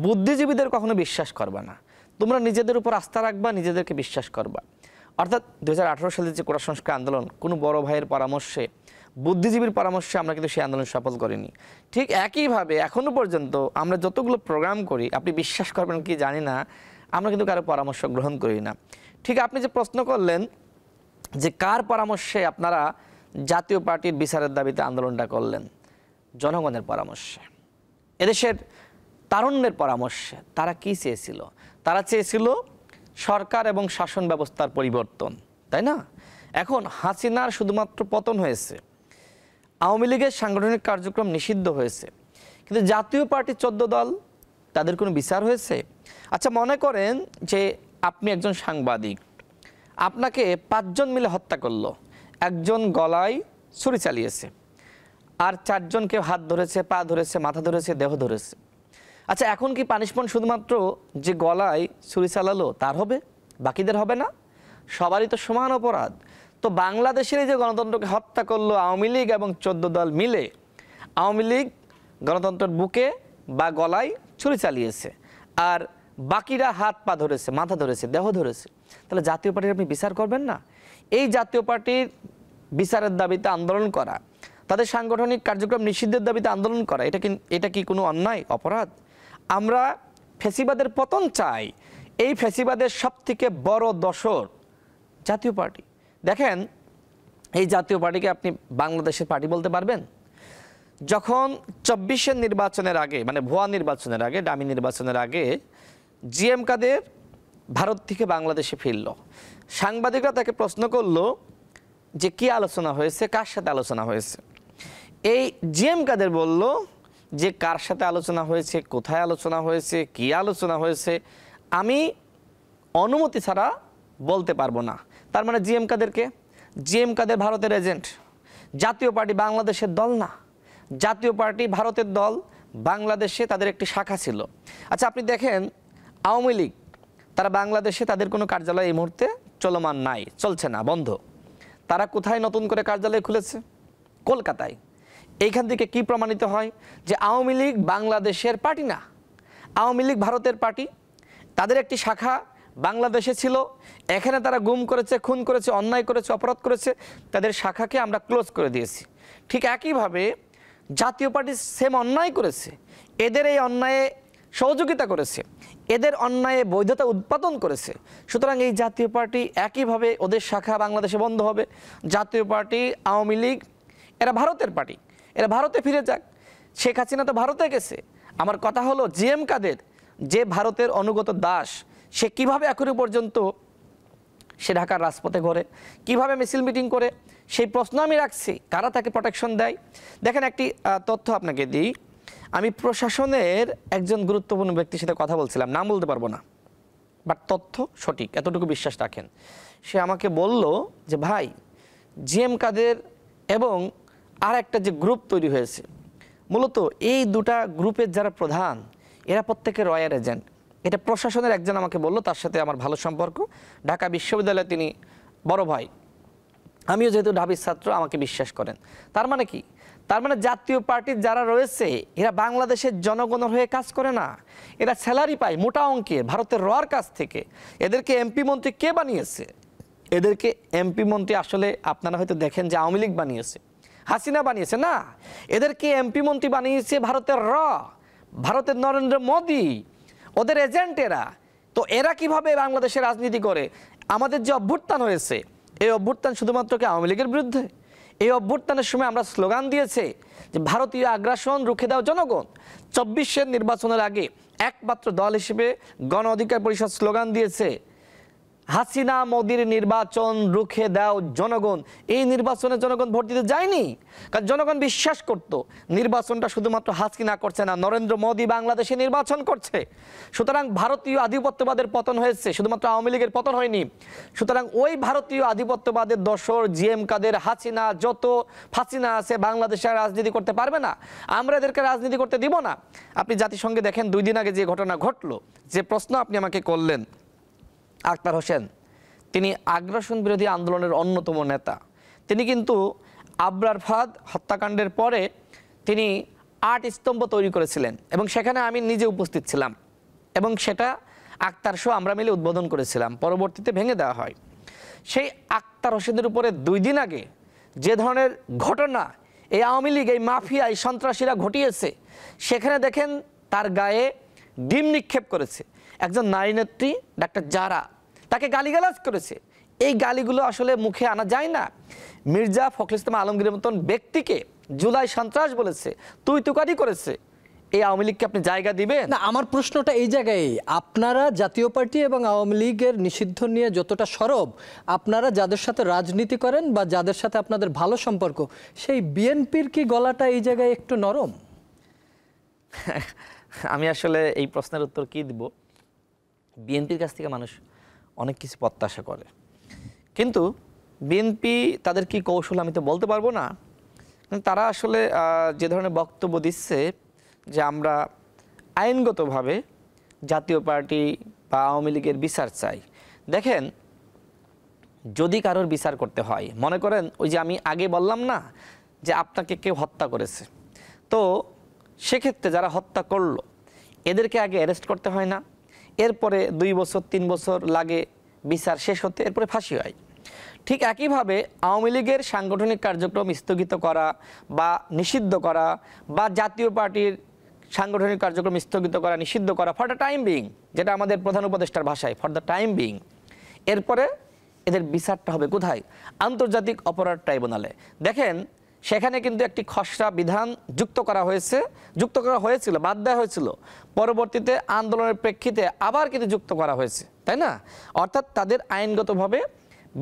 বুদ্ধিজীবীদের কখনো বিশ্বাস করবা না, তোমরা নিজেদের উপর আস্থা রাখবা, নিজেদেরকে বিশ্বাস করবা। অর্থাৎ 2018 সালের যে কোটা সংস্কার আন্দোলন, কোনো বড় ভাইয়ের পরামর্শে, বুদ্ধিজীবীর পরামর্শে আমরা কিন্তু সেই আন্দোলন সফল করিনি। ঠিক একইভাবে এখনও পর্যন্ত আমরা যতগুলো প্রোগ্রাম করি, আপনি বিশ্বাস করবেন কি জানি না, আমরা কিন্তু কারো পরামর্শ গ্রহণ করি না। ঠিক আপনি যে প্রশ্ন করলেন যে কার পরামর্শে আপনারা জাতীয় পার্টির বিচারের দাবিতে আন্দোলনটা করলেন, জনগণের পরামর্শে, এদেশের তারুণ্যের পরামর্শে। তারা কি চেয়েছিল? তারা চেয়েছিল সরকার এবং শাসন ব্যবস্থার পরিবর্তন, তাই না? এখন হাসিনার শুধুমাত্র পতন হয়েছে, আওয়ামী লীগের সাংগঠনিক কার্যক্রম নিষিদ্ধ হয়েছে, কিন্তু জাতীয় পার্টি 14 দল, তাদের কোনো বিচার হয়েছে? আচ্ছা, মনে করেন যে আপনি একজন সাংবাদিক, আপনাকে 5 জন মিলে হত্যা করলো, একজন গলায় ছুরি চালিয়েছে, আর 4 জনকে হাত ধরেছে, পা ধরেছে, মাথা ধরেছে, দেহ ধরেছে। আচ্ছা, এখন কি পানিশমেন্ট শুধুমাত্র যে গলায় ছুরি চালালো তার হবে, বাকিদের হবে না? সবারই তো সমান অপরাধ। তো বাংলাদেশের এই যে গণতন্ত্রকে হত্যা করলো আওয়ামী লীগ এবং 14 দল মিলে, আওয়ামী লীগ গণতন্ত্রের বুকে বা গলায় ছুরি চালিয়েছে, আর বাকিরা হাত পা ধরেছে, মাথা ধরেছে, দেহ ধরেছে। তাহলে জাতীয় পার্টির আপনি বিচার করবেন না? এই জাতীয় পার্টির বিচারের দাবিতে আন্দোলন করা, তাদের সাংগঠনিক কার্যক্রম নিষিদ্ধের দাবিতে আন্দোলন করা, এটা কি কোনো অন্যায়, অপরাধ? আমরা ফ্যাসিবাদের পতন চাই। এই ফ্যাসিবাদের সবথেকে বড় দোসর জাতীয় পার্টি। দেখেন, এই জাতীয় পার্টিকে আপনি বাংলাদেশের পার্টি বলতে পারবেন? যখন 24-এর নির্বাচনের আগে, মানে ভুয়া নির্বাচনের আগে, ডামি নির্বাচনের আগে, জিএম কাদের ভারত থেকে বাংলাদেশে ফিরল, সাংবাদিকরা তাকে প্রশ্ন করলো যে কি আলোচনা হয়েছে, কার সাথে আলোচনা হয়েছে। এই জিএম কাদের বলল যে কার সাথে আলোচনা হয়েছে, কোথায় আলোচনা হয়েছে, কি আলোচনা হয়েছে, আমি অনুমতি ছাড়া বলতে পারবো না। তার মানে জিএম কাদের ভারতের এজেন্ট। জাতীয় পার্টি বাংলাদেশের দল না, জাতীয় পার্টি ভারতের দল, বাংলাদেশে তাদের একটি শাখা ছিল। আচ্ছা, আপনি দেখেন আওয়ামী লীগ, তারা বাংলাদেশে তাদের কোনো কার্যালয় এই মুহূর্তে চলমান নাই, চলছে না, বন্ধ। তারা কোথায় নতুন করে কার্যালয় খুলেছে? কলকাতায়। এইখান থেকে কি প্রমাণিত হয় যে আওয়ামী লীগ বাংলাদেশের পার্টি না, আওয়ামী লীগ ভারতের পার্টি। তাদের একটি শাখা বাংলাদেশে ছিল, এখানে তারা গুম করেছে, খুন করেছে, অন্যায় করেছে, অপরাধ করেছে, তাদের শাখাকে আমরা ক্লোজ করে দিয়েছি। ঠিক একইভাবে জাতীয় পার্টি সেম অন্যায় করেছে, এদের এই অন্যায়ে সহযোগিতা করেছে, এদের অন্যায়ে বৈধতা উৎপাদন করেছে। সুতরাং এই জাতীয় পার্টি একইভাবে ওদের শাখা বাংলাদেশে বন্ধ হবে। জাতীয় পার্টি, আওয়ামী লীগ এরা ভারতের পার্টি, এরা ভারতে ফিরে যাক। শেখ হাসিনা তো ভারতে গেছে। আমার কথা হলো জিএম কাদের যে ভারতের অনুগত দাস, সে কিভাবে এখনো পর্যন্ত সে ঢাকার রাজপথে ঘোরে, কিভাবে মিছিল মিটিং করে, সেই প্রশ্ন আমি রাখছি। কারা তাকে প্রোটেকশন দেয়? দেখেন একটি তথ্য আপনাকে দিই। আমি প্রশাসনের একজন গুরুত্বপূর্ণ ব্যক্তির সাথে কথা বলছিলাম, নাম বলতে পারবো না, বাট তথ্য সঠিক, এতটুকু বিশ্বাস রাখেন। সে আমাকে বলল যে ভাই, জিএম কাদের এবং আর একটা যে গ্রুপ তৈরি হয়েছে, মূলত এই দুটা গ্রুপের যারা প্রধান এরা প্রত্যেকে রয়্যাল এজেন্ট। এটা প্রশাসনের একজন আমাকে বলল, তার সাথে আমার ভালো সম্পর্ক, ঢাকা বিশ্ববিদ্যালয়ে তিনি বড় ভাই, আমিও যেহেতু ঢাবির ছাত্র, আমাকে বিশ্বাস করেন। তার মানে কি? তার মানে জাতীয় পার্টির যারা রয়েছে এরা বাংলাদেশের জনগণের হয়ে কাজ করে না, এরা স্যালারি পায় মোটা অঙ্কে ভারতের রর কাছ থেকে। এদেরকে এমপি মন্ত্রী কে বানিয়েছে? এদেরকে এমপি মন্ত্রী আসলে আপনারা হয়তো দেখেন যে আওয়ামী লীগ বানিয়েছে, হাসিনা বানিয়েছে না, এদেরকে এমপি মন্ত্রী বানিয়েছে ভারতের ভারতের নরেন্দ্র মোদী, ওদের এজেন্ট এরা। তো এরা কিভাবে বাংলাদেশের রাজনীতি করে? আমাদের যে অভ্যুত্থান হয়েছে, এই অভ্যুত্থান শুধুমাত্র কি আওয়ামী লীগের বিরুদ্ধে? এই অভ্যুত্থানের সময় আমরা স্লোগান দিয়েছে যে ভারতীয় আগ্রাসন রুখে দাও জনগণ। 24-এর নির্বাচনের আগে একমাত্র দল হিসেবে গণ অধিকার পরিষদ স্লোগান দিয়েছে হাসিনা মোদির নির্বাচন রুখে দাও জনগণ। এই নির্বাচনে জনগণ ভোট দিতে যায়নি, কারণ জনগণ বিশ্বাস করত নির্বাচনটা শুধুমাত্র হাসিনা করছে না, নরেন্দ্র মোদী বাংলাদেশে নির্বাচন করছে। সুতরাং ভারতীয় আধিপত্যবাদের পতন হয়েছে, শুধুমাত্র আওয়ামী লীগের পতন হয়নি। সুতরাং ওই ভারতীয় আধিপত্যবাদের দোসর জিএম কাদের, হাসিনা, যত ফাসিনা আছে বাংলাদেশে রাজনীতি করতে পারবে না, আমরা এদেরকে রাজনীতি করতে দিব না। আপনি জাতিসংঘে দেখেন 2 দিন আগে যে ঘটনা ঘটলো, যে প্রশ্ন আপনি আমাকে করলেন, আখতার হোসেন তিনি আগ্রাসন বিরোধী আন্দোলনের অন্যতম নেতা। তিনি কিন্তু আবরার ফাহাদ হত্যাকাণ্ডের পরে তিনি 8 স্তম্ভ তৈরি করেছিলেন এবং সেখানে আমি নিজে উপস্থিত ছিলাম এবং সেটা আখতার সহ আমরা মিলে উদ্বোধন করেছিলাম, পরবর্তীতে ভেঙে দেওয়া হয়। সেই আখতার হোসেনের উপরে 2 দিন আগে যে ধরনের ঘটনা এই আওয়ামী লীগ, এই মাফিয়া, এই সন্ত্রাসীরা ঘটিয়েছে, সেখানে দেখেন তার গায়ে ডিম নিক্ষেপ করেছে একজন নারী নেত্রী ডাক্তার জারা, তাকে গালিগালাজ করেছে। এই গালিগুলো আসলে মুখে আনা যায় না। মির্জা ফখরুল ইসলাম আলমগীরের মতন ব্যক্তিকে জুলাই সন্ত্রাস বলেছে, তুই তুকারি করেছে। এই আওয়ামী লীগকে আপনি জায়গা দিবেন? না, আমার প্রশ্নটা এই জায়গায়, আপনারা জাতীয় পার্টি এবং আওয়ামী লীগের নিষিদ্ধ নিয়ে যতটা সরব, আপনারা যাদের সাথে রাজনীতি করেন বা যাদের সাথে আপনাদের ভালো সম্পর্ক, সেই বিএনপির কি গলাটা এই জায়গায় একটু নরম? আমি আসলে এই প্রশ্নের উত্তর কি দিব? বিএনপির কাছ থেকে মানুষ অনেক কিছু প্রত্যাশা করে, কিন্তু বিএনপি তাদের কি কৌশল আমি তো বলতে পারবো না। তারা আসলে যে ধরনের বক্তব্য দিচ্ছে যে আমরা আইনগতভাবে জাতীয় পার্টি বা আওয়ামী লীগের বিচার চাই। দেখেন, যদি কারোর বিচার করতে হয়, মনে করেন ওই যে আমি আগে বললাম না যে আপনাকে কেউ হত্যা করেছে, তো সেক্ষেত্রে যারা হত্যা করলো এদেরকে আগে অ্যারেস্ট করতে হয় না, এরপরে 2 বছর 3 বছর লাগে বিচার শেষ হতে, এরপরে ফাঁসি হয়। ঠিক একইভাবে আওয়ামী লীগের সাংগঠনিক কার্যক্রম স্থগিত করা বা নিষিদ্ধ করা বা জাতীয় পার্টির সাংগঠনিক কার্যক্রম স্থগিত করা, নিষিদ্ধ করা ফর দ্য টাইম বিং, যেটা আমাদের প্রধান উপদেষ্টার ভাষায় ফর দ্য টাইম বিং, এরপরে এদের বিচারটা হবে কোথায়? আন্তর্জাতিক অপরাধ ট্রাইব্যুনালে। দেখেন, সেখানে কিন্তু একটি খসড়া বিধান যুক্ত করা হয়েছিল, বাদ দেওয়া হয়েছিল, পরবর্তীতে আন্দোলনের প্রেক্ষিতে আবার কিন্তু যুক্ত করা হয়েছে, তাই না? অর্থাৎ তাদের আইনগতভাবে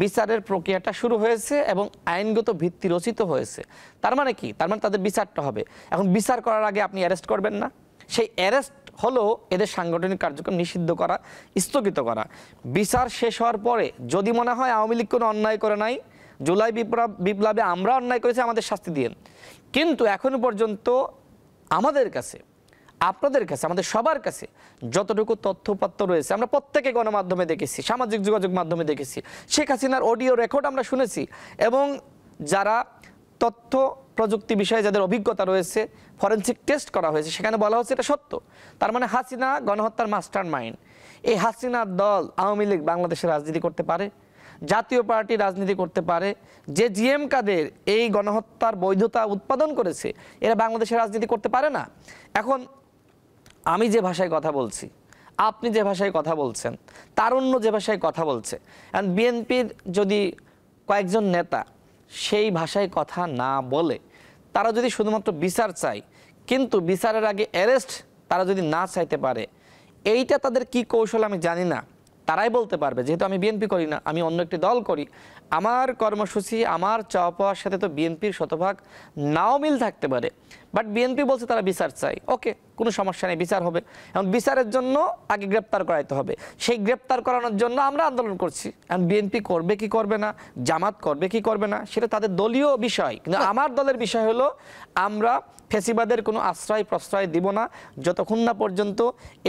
বিচারের প্রক্রিয়াটা শুরু হয়েছে এবং আইনগত ভিত্তি রচিত হয়েছে। তার মানে কি? তার মানে তাদের বিচারটা হবে। এখন বিচার করার আগে আপনি অ্যারেস্ট করবেন না? সেই অ্যারেস্ট হলো এদের সাংগঠনিক কার্যক্রম নিষিদ্ধ করা, স্থগিত করা। বিচার শেষ হওয়ার পরে যদি মনে হয় আওয়ামী লীগ কোনো অন্যায় করে নাই, জুলাই বিপ্লবে আমরা অন্যায় করেছি, আমাদের শাস্তি দিয়েন, কিন্তু এখনো পর্যন্ত আমাদের কাছে, আপনাদের কাছে, আমাদের সবার কাছে যতটুকু তথ্যপত্র রয়েছে, আমরা প্রত্যেকে গণমাধ্যমে দেখেছি, সামাজিক যোগাযোগ মাধ্যমে দেখেছি, শেখ হাসিনার অডিও রেকর্ড আমরা শুনেছি, এবং যারা তথ্য প্রযুক্তি বিষয়ে যাদের অভিজ্ঞতা রয়েছে, ফরেনসিক টেস্ট করা হয়েছে, সেখানে বলা হচ্ছে এটা সত্য। তার মানে হাসিনা গণহত্যার মাস্টার মাইন্ড। এই হাসিনার দল আওয়ামী লীগ বাংলাদেশে রাজনীতি করতে পারে, জাতীয় পার্টি রাজনীতি করতে পারে। যে জিএম কাদের এই গণহত্যার বৈধতা উৎপাদন করেছে, এরা বাংলাদেশে রাজনীতি করতে পারে না। এখন আমি যে ভাষায় কথা বলছি, আপনি যে ভাষায় কথা বলছেন, তারুণ্য যে ভাষায় কথা বলছে, আর বিএনপির যদি কয়েকজন নেতা সেই ভাষায় কথা না বলে, তারা যদি শুধুমাত্র বিচার চায়, কিন্তু বিচারের আগে অ্যারেস্ট তারা যদি না চাইতে পারে, এইটা তাদের কি কৌশল আমি জানি না, তারাই বলতে পারবে, যেহেতু আমি বিএনপি করি না, আমি অন্য একটি দল করি, আমার কর্মসূচি আমার চাওয়া পাওয়ার সাথে তো বিএনপির শতভাগ নাও মিল থাকতে পারে, বাট বিএনপি বলছে তারা বিচার চাই, ওকে কোনো সমস্যা নেই, বিচার হবে। এখন বিচারের জন্য আগে গ্রেপ্তার করাইতে হবে, সেই গ্রেপ্তার করানোর জন্য আমরা আন্দোলন করছি। এখন বিএনপি করবে কি করবে না, জামাত করবে কি করবে না, সেটা তাদের দলীয় বিষয়, কিন্তু আমার দলের বিষয় হলো আমরা ফেসিবাদের কোনো আশ্রয় প্রশ্রয় দিব না যতক্ষণ না পর্যন্ত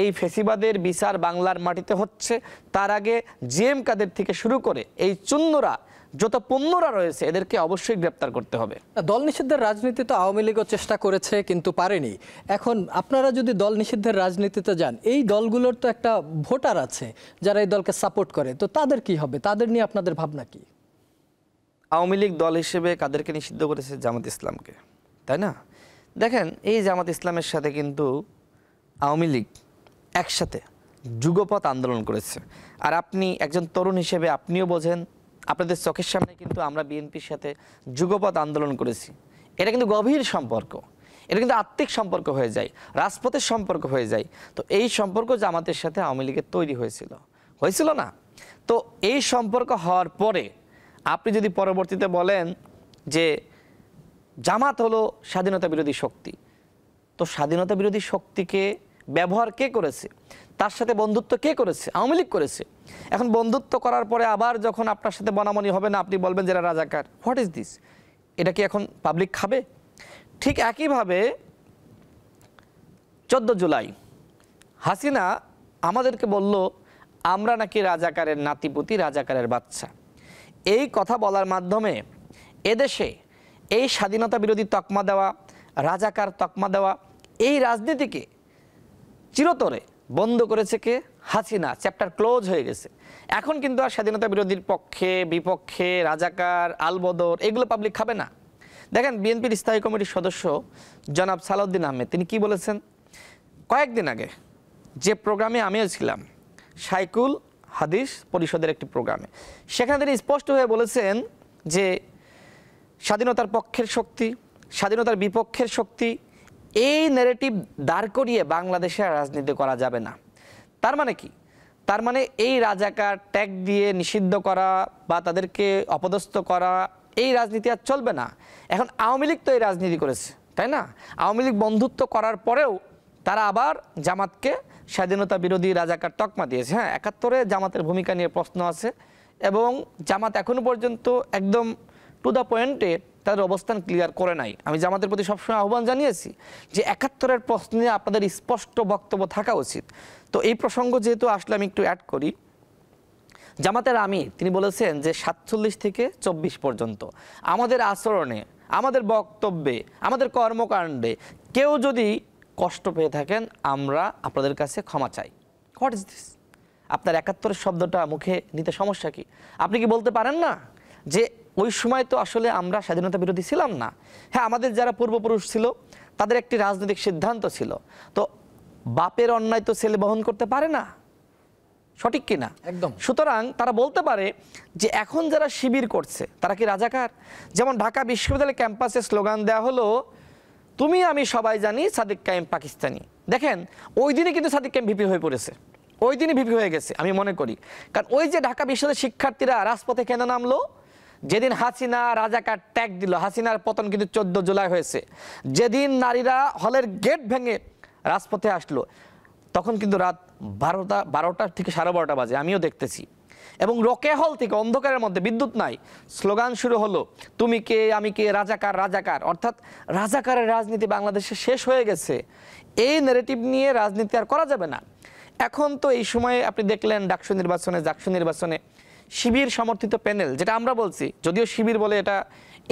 এই ফেসিবাদের বিচার বাংলার মাটিতে হচ্ছে। তার আগে জিএম কাদের থেকে শুরু করে এই চুন্নরা যত পণ্যরা রয়েছে এদেরকে অবশ্যই গ্রেপ্তার করতে হবে। দল নিষিদ্ধের রাজনীতি তো আওয়ামী লীগও চেষ্টা করেছে কিন্তু পারেনি। এখন আপনারা যদি দল নিষিদ্ধের রাজনীতিতে যান, এই দলগুলোর তো একটা ভোটার আছে যারা এই দলকে সাপোর্ট করে, তো তাদের কি হবে? তাদের নিয়ে আপনাদের ভাবনা কি? আওয়ামী লীগ দল হিসেবে কাদেরকে নিষিদ্ধ করেছে? জামাত ইসলামকে, তাই না? দেখেন, এই জামাত ইসলামের সাথে কিন্তু আওয়ামী লীগ একসাথে যুগপৎ আন্দোলন করেছে। আর আপনি একজন তরুণ হিসেবে আপনিও বোঝেন, আপনাদের চোখের সামনে কিন্তু আমরা বিএনপির সাথে যুগপৎ আন্দোলন করেছি। এটা কিন্তু গভীর সম্পর্ক, এটা কিন্তু আত্মিক সম্পর্ক হয়ে যায়, রাজপথের সম্পর্ক হয়ে যায়। তো এই সম্পর্ক জামাতের সাথে আওয়ামী লীগের তৈরি হয়েছিল না? তো এই সম্পর্ক হওয়ার পরে আপনি যদি পরবর্তীতে বলেন যে জামাত হলো স্বাধীনতা বিরোধী শক্তি, তো স্বাধীনতা বিরোধী শক্তিকে ব্যবহার কে করেছে? তার সাথে বন্ধুত্ব কে করেছে? আওয়ামী লীগ করেছে। এখন বন্ধুত্ব করার পরে আবার যখন আপনার সাথে বনামনি হবে না, আপনি বলবেন যে এরা রাজাকার। What is this? এটা কি এখন পাবলিক খাবে? ঠিক একইভাবে 14 জুলাই হাসিনা আমাদেরকে বলল আমরা নাকি রাজাকারের নাতিপুতি, রাজাকারের বাচ্চা। এই কথা বলার মাধ্যমে এদেশে এই স্বাধীনতা বিরোধী তকমা দেওয়া, রাজাকার তকমা দেওয়া, এই রাজনীতিকে চিরতরে বন্ধ করেছে কে? হাসিনা। চ্যাপ্টার ক্লোজ হয়ে গেছে। এখন কিন্তু আর স্বাধীনতা বিরোধীর পক্ষে বিপক্ষে, রাজাকার, আলবদর এগুলো পাবলিক খাবে না। দেখেন, বিএনপির স্থায়ী কমিটির সদস্য জনাব সালাউদ্দিন আহমেদ তিনি কি বলেছেন কয়েকদিন আগে, যে প্রোগ্রামে আমিও ছিলাম, শাইকুল হাদিস পরিষদের একটি প্রোগ্রামে, সেখানে তিনি স্পষ্ট হয়ে বলেছেন যে স্বাধীনতার পক্ষের শক্তি, স্বাধীনতার বিপক্ষের শক্তি, এই ন্যারেটিভ দাঁড় করিয়ে বাংলাদেশে রাজনীতি করা যাবে না। তার মানে কি? তার মানে এই রাজাকার ট্যাগ দিয়ে নিষিদ্ধ করা বা তাদেরকে অপদস্থ করা, এই রাজনীতি আর চলবে না। এখন আওয়ামী লীগ তো এই রাজনীতি করেছে, তাই না? আওয়ামী লীগ বন্ধুত্ব করার পরেও তারা আবার জামাতকে স্বাধীনতা বিরোধী রাজাকার তকমা দিয়েছে। হ্যাঁ, 71-এ জামাতের ভূমিকা নিয়ে প্রশ্ন আছে এবং জামাত এখনো পর্যন্ত একদম টু দ্য পয়েন্টে তাদের অবস্থান ক্লিয়ার করে নাই। আমি জামাতের প্রতি সবসময় আহ্বান জানিয়েছি যে 71-এর প্রশ্ন নিয়ে আপনাদের স্পষ্ট বক্তব্য থাকা উচিত। তো এই প্রসঙ্গ যেহেতু আসলে আমি একটু অ্যাড করি। জামাতের আমির তিনি বলেছেন যে 47 থেকে 24 পর্যন্ত আমাদের আচরণে, আমাদের বক্তব্যে, আমাদের কর্মকাণ্ডে কেউ যদি কষ্ট পেয়ে থাকেন আমরা আপনাদের কাছে ক্ষমা চাই। What is this? আপনার 71-এর শব্দটা মুখে নিতে সমস্যা কি? আপনি কি বলতে পারেন না যে ওই সময় তো আসলে আমরা স্বাধীনতা বিরোধী ছিলাম না? হ্যাঁ, আমাদের যারা পূর্বপুরুষ ছিল তাদের একটি রাজনৈতিক সিদ্ধান্ত ছিল, তো বাপের অন্যায় তো ছেলে বহন করতে পারে না, সঠিক কিনা? একদম। সুতরাং তারা বলতে পারে যে এখন যারা শিবির করছে তারা কি রাজাকার? যেমন ঢাকা বিশ্ববিদ্যালয় ক্যাম্পাসে স্লোগান দেওয়া হলো, তুমি আমি সবাই জানি সাদিক কায়েম পাকিস্তানি। দেখেন, ওই দিনই কিন্তু সাদিক কায়েম ভিপি হয়ে পড়েছে, ওই দিনই ভিপি হয়ে গেছে আমি মনে করি। কারণ ওই যে ঢাকা বিশ্ববিদ্যালয়ের শিক্ষার্থীরা রাজপথে কেন নামলো? যেদিন হাসিনা রাজাকার ট্যাগ দিল, হাসিনার পতন কিন্তু 14 জুলাই হয়েছে, যেদিন নারীরা হলের গেট ভেঙে রাজপথে আসলো, তখন কিন্তু রাত 12টা থেকে 12:30 বাজে, আমিও দেখতেছি। এবং রোকেয়া হল থেকে অন্ধকারের মধ্যে, বিদ্যুৎ নাই, স্লোগান শুরু হলো, তুমি কে আমি কে, রাজাকার রাজাকার। অর্থাৎ রাজাকারের রাজনীতি বাংলাদেশে শেষ হয়ে গেছে। এই ন্যারেটিভ নিয়ে রাজনীতি আর করা যাবে না। এখন তো এই সময়ে আপনি দেখলেন ডাকসু নির্বাচনে শিবির সমর্থিত প্যানেল, যেটা আমরা বলছি, যদিও শিবির বলে এটা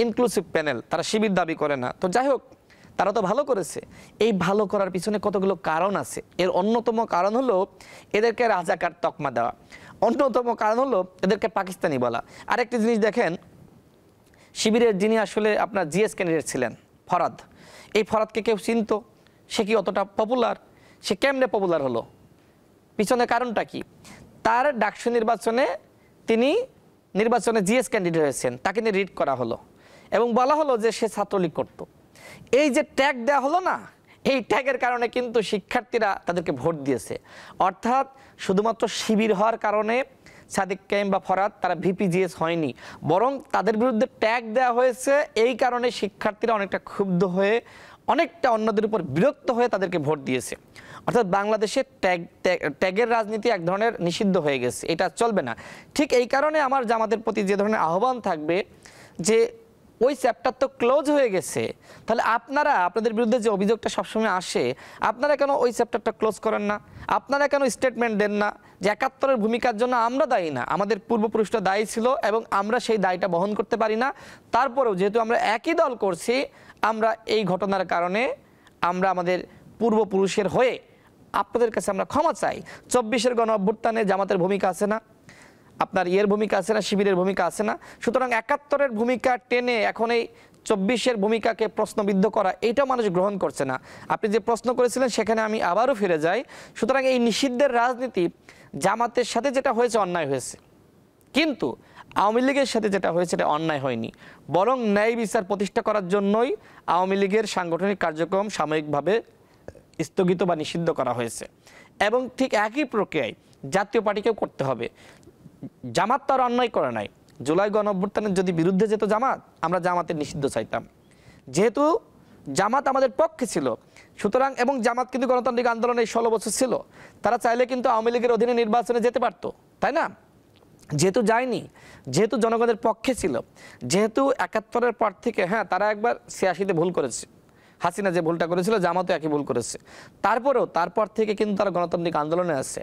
ইনক্লুসিভ প্যানেল, তারা শিবির দাবি করে না, তো যাই হোক, তারা তো ভালো করেছে। এই ভালো করার পিছনে কতগুলো কারণ আছে। এর অন্যতম কারণ হলো এদেরকে রাজাকার তকমা দেওয়া, অন্যতম কারণ হলো এদেরকে পাকিস্তানি বলা। আরেকটি জিনিস দেখেন, শিবিরের যিনি আসলে আপনার জিএস ক্যান্ডিডেট ছিলেন ফরাদ, এই ফরাদকে কেউ চিনতো? সে কি অতটা পপুলার? সে কেমনে পপুলার হলো? পিছনে কারণটা কি? তার ডাকসু নির্বাচনে তিনি জিএস ক্যান্ডিডেট হয়েছেন, তাকে নিয়ে রিড করা হলো এবং বলা হলো যে সে ছাত্রলীগ করতো। এই যে ট্যাগ দেওয়া হলো না, এই ট্যাগের কারণে কিন্তু শিক্ষার্থীরা তাদেরকে ভোট দিয়েছে। অর্থাৎ শুধুমাত্র শিবির হওয়ার কারণে সাদিক কাইম বা ফরহাদ তারা ভিপিজিএস হয়নি, বরং তাদের বিরুদ্ধে ট্যাগ দেওয়া হয়েছে। এই কারণে শিক্ষার্থীরা অনেকটা ক্ষুব্ধ হয়ে, অনেকটা অন্যদের উপর বিরক্ত হয়ে তাদেরকে ভোট দিয়েছে। অর্থাৎ বাংলাদেশে ট্যাগের রাজনীতি এক ধরনের নিষিদ্ধ হয়ে গেছে, এটা চলবে না। ঠিক এই কারণে আমার জামাতের প্রতি যে ধরনের আহ্বান থাকবে যে ওই চ্যাপ্টার তো ক্লোজ হয়ে গেছে, তাহলে আপনারা আপনাদের বিরুদ্ধে যে অভিযোগটা সবসময় আসে, আপনারা কেন ওই চ্যাপ্টারটা ক্লোজ করেন না? আপনারা কেন স্টেটমেন্ট দেন না যে ৭১-এর ভূমিকার জন্য আমরা দায়ী না, আমাদের পূর্বপুরুষরা দায়ী ছিল এবং আমরা সেই দায়টা বহন করতে পারি না? তারপরেও যেহেতু আমরা একই দল করছি, আমরা এই ঘটনার কারণে আমরা আমাদের পূর্বপুরুষের হয়ে আপনাদের কাছে আমরা ক্ষমা চাই। ২৪-এর গণ অভ্যুত্থানে জামাতের ভূমিকা আছে না, আপনার ভূমিকা আছে না, শিবিরের ভূমিকা আছে না? সুতরাং ৭১-এর ভূমিকা টেনে এখন এই ২৪-এর ভূমিকাকে প্রশ্নবিদ্ধ করা, এইটাও মানুষ গ্রহণ করছে না। আপনি যে প্রশ্ন করেছিলেন সেখানে আমি আবারও ফিরে যাই। সুতরাং এই নিষিদ্ধের রাজনীতি জামাতের সাথে যেটা হয়েছে অন্যায় হয়েছে, কিন্তু আওয়ামী লীগের সাথে যেটা হয়েছে এটা অন্যায় হয়নি, বরং ন্যায় বিচার প্রতিষ্ঠা করার জন্যই আওয়ামী লীগের সাংগঠনিক কার্যক্রম সাময়িকভাবে স্থগিত বা নিষিদ্ধ করা হয়েছে। এবং ঠিক একই প্রক্রিয়ায় জাতীয় পার্টিকেও করতে হবে। জামাত তো আর অন্যায় করে নাই। জুলাই গণঅভ্যুত্থানের যদি বিরুদ্ধে যেত জামাত, আমরা জামাতের নিষিদ্ধ চাইতাম। যেহেতু জামাত আমাদের পক্ষে ছিল, সুতরাং এবং জামাত কিন্তু গণতান্ত্রিক আন্দোলনে ১৬ বছর ছিল, তারা চাইলে কিন্তু আওয়ামী লীগের অধীনে নির্বাচনে যেতে পারতো, তাই না? যেহেতু যায়নি, যেহেতু জনগণের পক্ষে ছিল, যেহেতু ৭১-এর পর থেকে, হ্যাঁ তারা একবার ৮৬-তে ভুল করেছে, হাসিনা যে ভুলটা করেছিল জামাতও একই ভুল করেছে, তারপরেও তারপর থেকে কিন্তু তারা গণতান্ত্রিক আন্দোলনে আছে।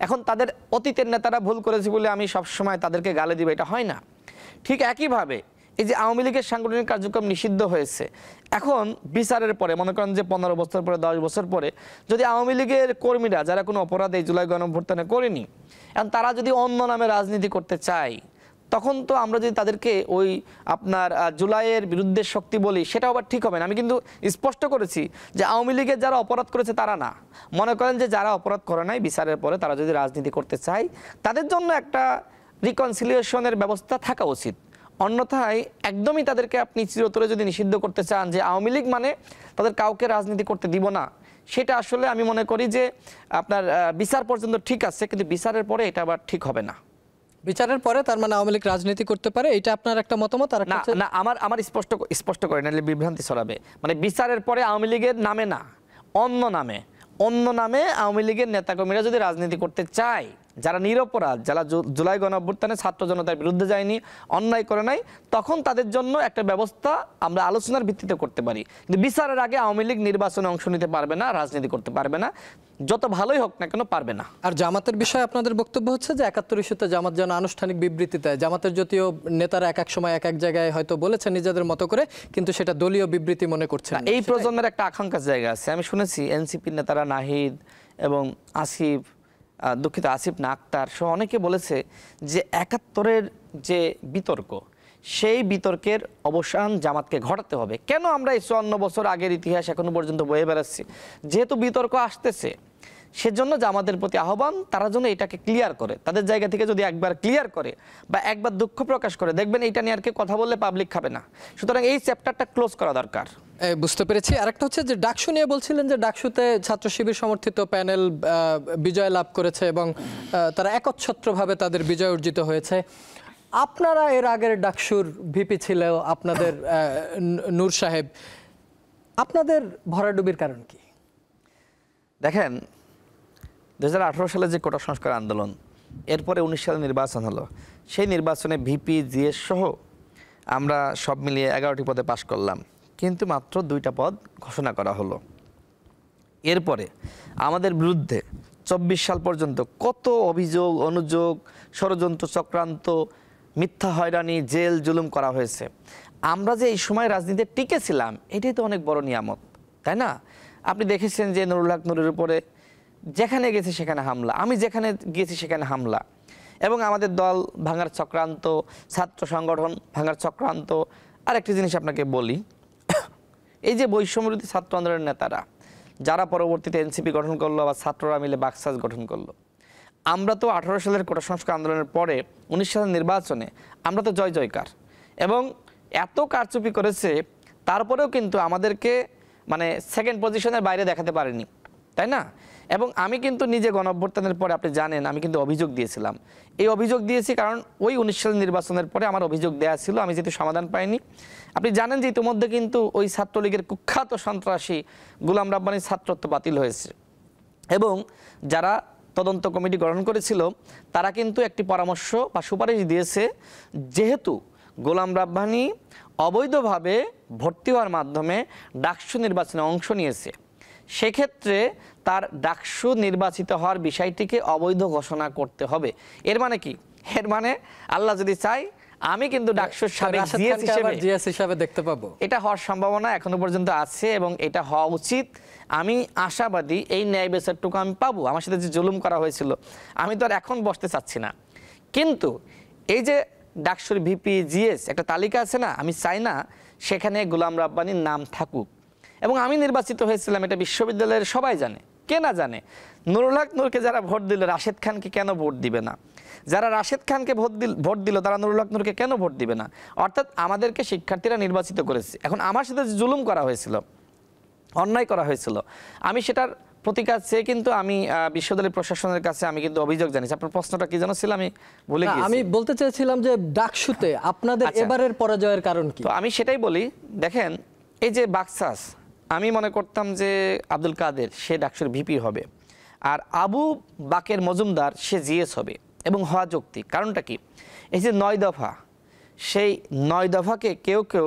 এখন তাদের অতীতের নেতারা ভুল করেছে বলে আমি সবসময় তাদেরকে গালে দিব, এটা হয় না। ঠিক একইভাবে এই যে আওয়ামী লীগের সাংগঠনিক কার্যক্রম নিষিদ্ধ হয়েছে, এখন বিচারের পরে মনে করেন যে ১৫ বছর পরে ১০ বছর পরে যদি আওয়ামী লীগের কর্মীরা যারা কোনো অপরাধ এই জুলাই গণঅভ্যুত্থানে করেনি, এখন তারা যদি অন্য নামে রাজনীতি করতে চায়, তখন তো আমরা যদি তাদেরকে ওই আপনার জুলাইয়ের বিরুদ্ধে শক্তি বলি, সেটা আবার ঠিক হবে না। আমি কিন্তু স্পষ্ট করেছি যে আওয়ামী লীগের যারা অপরাধ করেছে তারা না, মনে করেন যে যারা অপরাধ করে নাই বিচারের পরে তারা যদি রাজনীতি করতে চায়, তাদের জন্য একটা রিকনসিলিয়েশনের ব্যবস্থা থাকা উচিত। অন্যথায় একদমই তাদেরকে আপনি চিরতরে যদি নিষিদ্ধ করতে চান যে আওয়ামী লীগ মানে তাদের কাউকে রাজনীতি করতে দিব না, সেটা আসলে আমি মনে করি যে আপনার বিচার পর্যন্ত ঠিক আছে, কিন্তু বিচারের পরে এটা আবার ঠিক হবে না। বিচারের পরে তার মানে আওয়ামী লীগ রাজনীতি করতে পারে, এটা আপনার একটা মতামত? আর না না, আমার স্পষ্ট করে নাহলে বিভ্রান্তি ছড়াবে। মানে বিচারের পরে আওয়ামী লীগের নামে না, অন্য নামে আওয়ামী লীগের নেতাকর্মীরা যদি রাজনীতি করতে চায়, যারা নিরপরাধ, যারা জুলাই গণঅভ্যুত্থানে ছাত্র জনতার বিরুদ্ধে যায়নি, অন্যায় করে নাই, তখন তাদের জন্য একটা ব্যবস্থা আমরা আলোচনার ভিত্তিতে করতে পারি। কিন্তু বিচারের আগে আওয়ামী লীগ নির্বাচনে অংশ নিতে পারবে না, রাজনীতি করতে পারবে না, যত ভালোই হোক না কেন পারবে না। আর জামাতের বিষয়ে আপনাদের বক্তব্য হচ্ছে যে ৭১ ইস্যুতে জামাত যেন আনুষ্ঠানিক বিবৃতি দেয়। জামাতের যদিও নেতারা এক সময় এক জায়গায় হয়তো বলেছেন নিজেদের মতো করে, কিন্তু সেটা দলীয় বিবৃতি মনে করছেন। এই প্রজন্মের একটা আকাঙ্ক্ষার জায়গা আছে। আমি শুনেছি এনসিপির নেতারা নাহিদ এবং আসিফ না আক্তার সহ অনেকে বলেছে যে ৭১-এর যে বিতর্ক, সেই বিতর্কের অবসান জামাতকে ঘটাতে হবে। কেন আমরা এই ৫৪ বছর আগের ইতিহাস এখনো পর্যন্ত বয়ে বেড়াচ্ছি? যেহেতু বিতর্ক আসতেছে, সেজন্য জামাতের প্রতি আহ্বান, তারা যেন এটাকে ক্লিয়ার করে, তাদের জায়গা থেকে যদি একবার ক্লিয়ার করে বা একবার দুঃখ প্রকাশ করে, দেখবেন এইটা নিয়ে আর কি কথা বললে পাবলিক খাবে না। সুতরাং এই চ্যাপ্টারটা ক্লোজ করা দরকার। বুঝতে পেরেছি। আরেকটা হচ্ছে যে ডাকসু নিয়ে বলছিলেন যে ডাকসুতে ছাত্র শিবির সমর্থিত প্যানেল বিজয় লাভ করেছে এবং তারা একচ্ছত্রভাবে তাদের বিজয় অর্জিত হয়েছে। আপনারা এর আগের ডাকসুর ভিপি ছিল আপনাদের নূর সাহেব, আপনাদের ভরাডুবির কারণ কি? দেখেন, ২০১৮ সালে যে কোটা সংস্কার আন্দোলন, এরপরে ১৯ সালে নির্বাচন হলো, সেই নির্বাচনে ভিপি জিএস সহ আমরা সব মিলিয়ে ১১টি পদে পাশ করলাম, কিন্তু মাত্র ২টা পদ ঘোষণা করা হলো। এরপরে আমাদের বিরুদ্ধে ২৪ সাল পর্যন্ত কত অভিযোগ, অনুযোগ, ষড়যন্ত্র, চক্রান্ত, মিথ্যা হয়রানি, জেল জুলুম করা হয়েছে। আমরা যে এই সময় রাজনীতিতে টিকেছিলাম, এটাই তো অনেক বড় নিয়ামত, তাই না? আপনি দেখেছেন যে নুরুল হক নুরের উপরে যেখানে গেছে সেখানে হামলা, আমি যেখানে গিয়েছি সেখানে হামলা, এবং আমাদের দল ভাঙার চক্রান্ত, ছাত্র সংগঠন ভাঙার চক্রান্ত। আর একটি জিনিস আপনাকে বলি, এই যে বৈষম্যবিরোধী ছাত্র আন্দোলনের নেতারা যারা পরবর্তীতে এনসিপি গঠন করলো বা ছাত্ররা মিলে বাকসাস গঠন করলো, আমরা তো ১৮ সালের কোটা সংস্কার আন্দোলনের পরে ১৯ সালের নির্বাচনে আমরা তো জয় জয়কার, এবং এত কারচুপি করেছে, তারপরেও কিন্তু আমাদেরকে মানে সেকেন্ড পজিশনের বাইরে দেখাতে পারেনি, তাই না? এবং আমি কিন্তু নিজে গণঅভ্যুত্থানের পরে আপনি জানেন আমি কিন্তু অভিযোগ দিয়েছিলাম। এই অভিযোগ দিয়েছি কারণ ওই 19 সালের নির্বাচনের পরে আমার অভিযোগ দেওয়া ছিল, আমি যেহেতু সমাধান পাইনি। আপনি জানেন যে ইতিমধ্যে কিন্তু ওই ছাত্রলীগের কুখ্যাত সন্ত্রাসী গোলাম রাব্বানীর ছাত্রত্ব বাতিল হয়েছে এবং যারা তদন্ত কমিটি গঠন করেছিল তারা কিন্তু একটি পরামর্শ বা সুপারিশ দিয়েছে, যেহেতু গোলাম রাব্বানী অবৈধভাবে ভর্তি হওয়ার মাধ্যমে ডাকসু নির্বাচনে অংশ নিয়েছে, সেক্ষেত্রে তার ডাকসু নির্বাচিত হওয়ার বিষয়টিকে অবৈধ ঘোষণা করতে হবে। এর মানে কি? এর মানে আল্লাহ যদি চায় আমি কিন্তু ডাকসুর সাবেক জিএস হিসেবে দেখতে পাবো। এটা হওয়ার সম্ভাবনা এখনো পর্যন্ত আছে এবং এটা হওয়া উচিত। আমি আশাবাদী এই ন্যায় বিচারটুকু আমি পাবো। আমার সাথে যে জুলুম করা হয়েছিল আমি তো আর এখন বসতে চাচ্ছি না, কিন্তু এই যে ডাকসুর ভিপি জিএস একটা তালিকা আছে না, আমি চাই না সেখানে গোলাম রাব্বানীর নাম থাকুক। এবং আমি নির্বাচিত হয়েছিলাম, এটা বিশ্ববিদ্যালয়ের সবাই জানে, কে না জানে। নুরুল হক নূরকে যারা ভোট দিল রাশেদ খানকে কেন ভোট দিবে না? যারা রাশেদ খানকে ভোট দিল তারা নুরুল হক নূরকে কেন ভোট দিবে না? অর্থাৎ আমাদেরকে শিক্ষার্থীরা নির্বাচিত করেছে। এখন আমার সাথে যে জুলুম করা হয়েছিল, অন্যায় করা হয়েছিল, আমি সেটার প্রতিকার চেয়ে কিন্তু আমি বিশ্ববিদ্যালয় প্রশাসনের কাছে আমি কিন্তু অভিযোগ জানিয়েছি। আপনার প্রশ্নটা কি জানো ছিল আমি বলে গিয়েছি। আমি বলতে চাইছিলাম যে ডাকসুতে আপনাদের এবারের পরাজয়ের কারণ কি? তো আমি সেটাই বলি, দেখেন এই যে বাকসাস, আমি মনে করতাম যে আব্দুল কাদের সে ডাকসুর ভিপি হবে আর আবু বাকের মজুমদার সে জিএস হবে এবং হওয়া যৌক্তিক। কারণটা কি? এই যে 9 দফা, সেই 9 দফাকে কেউ কেউ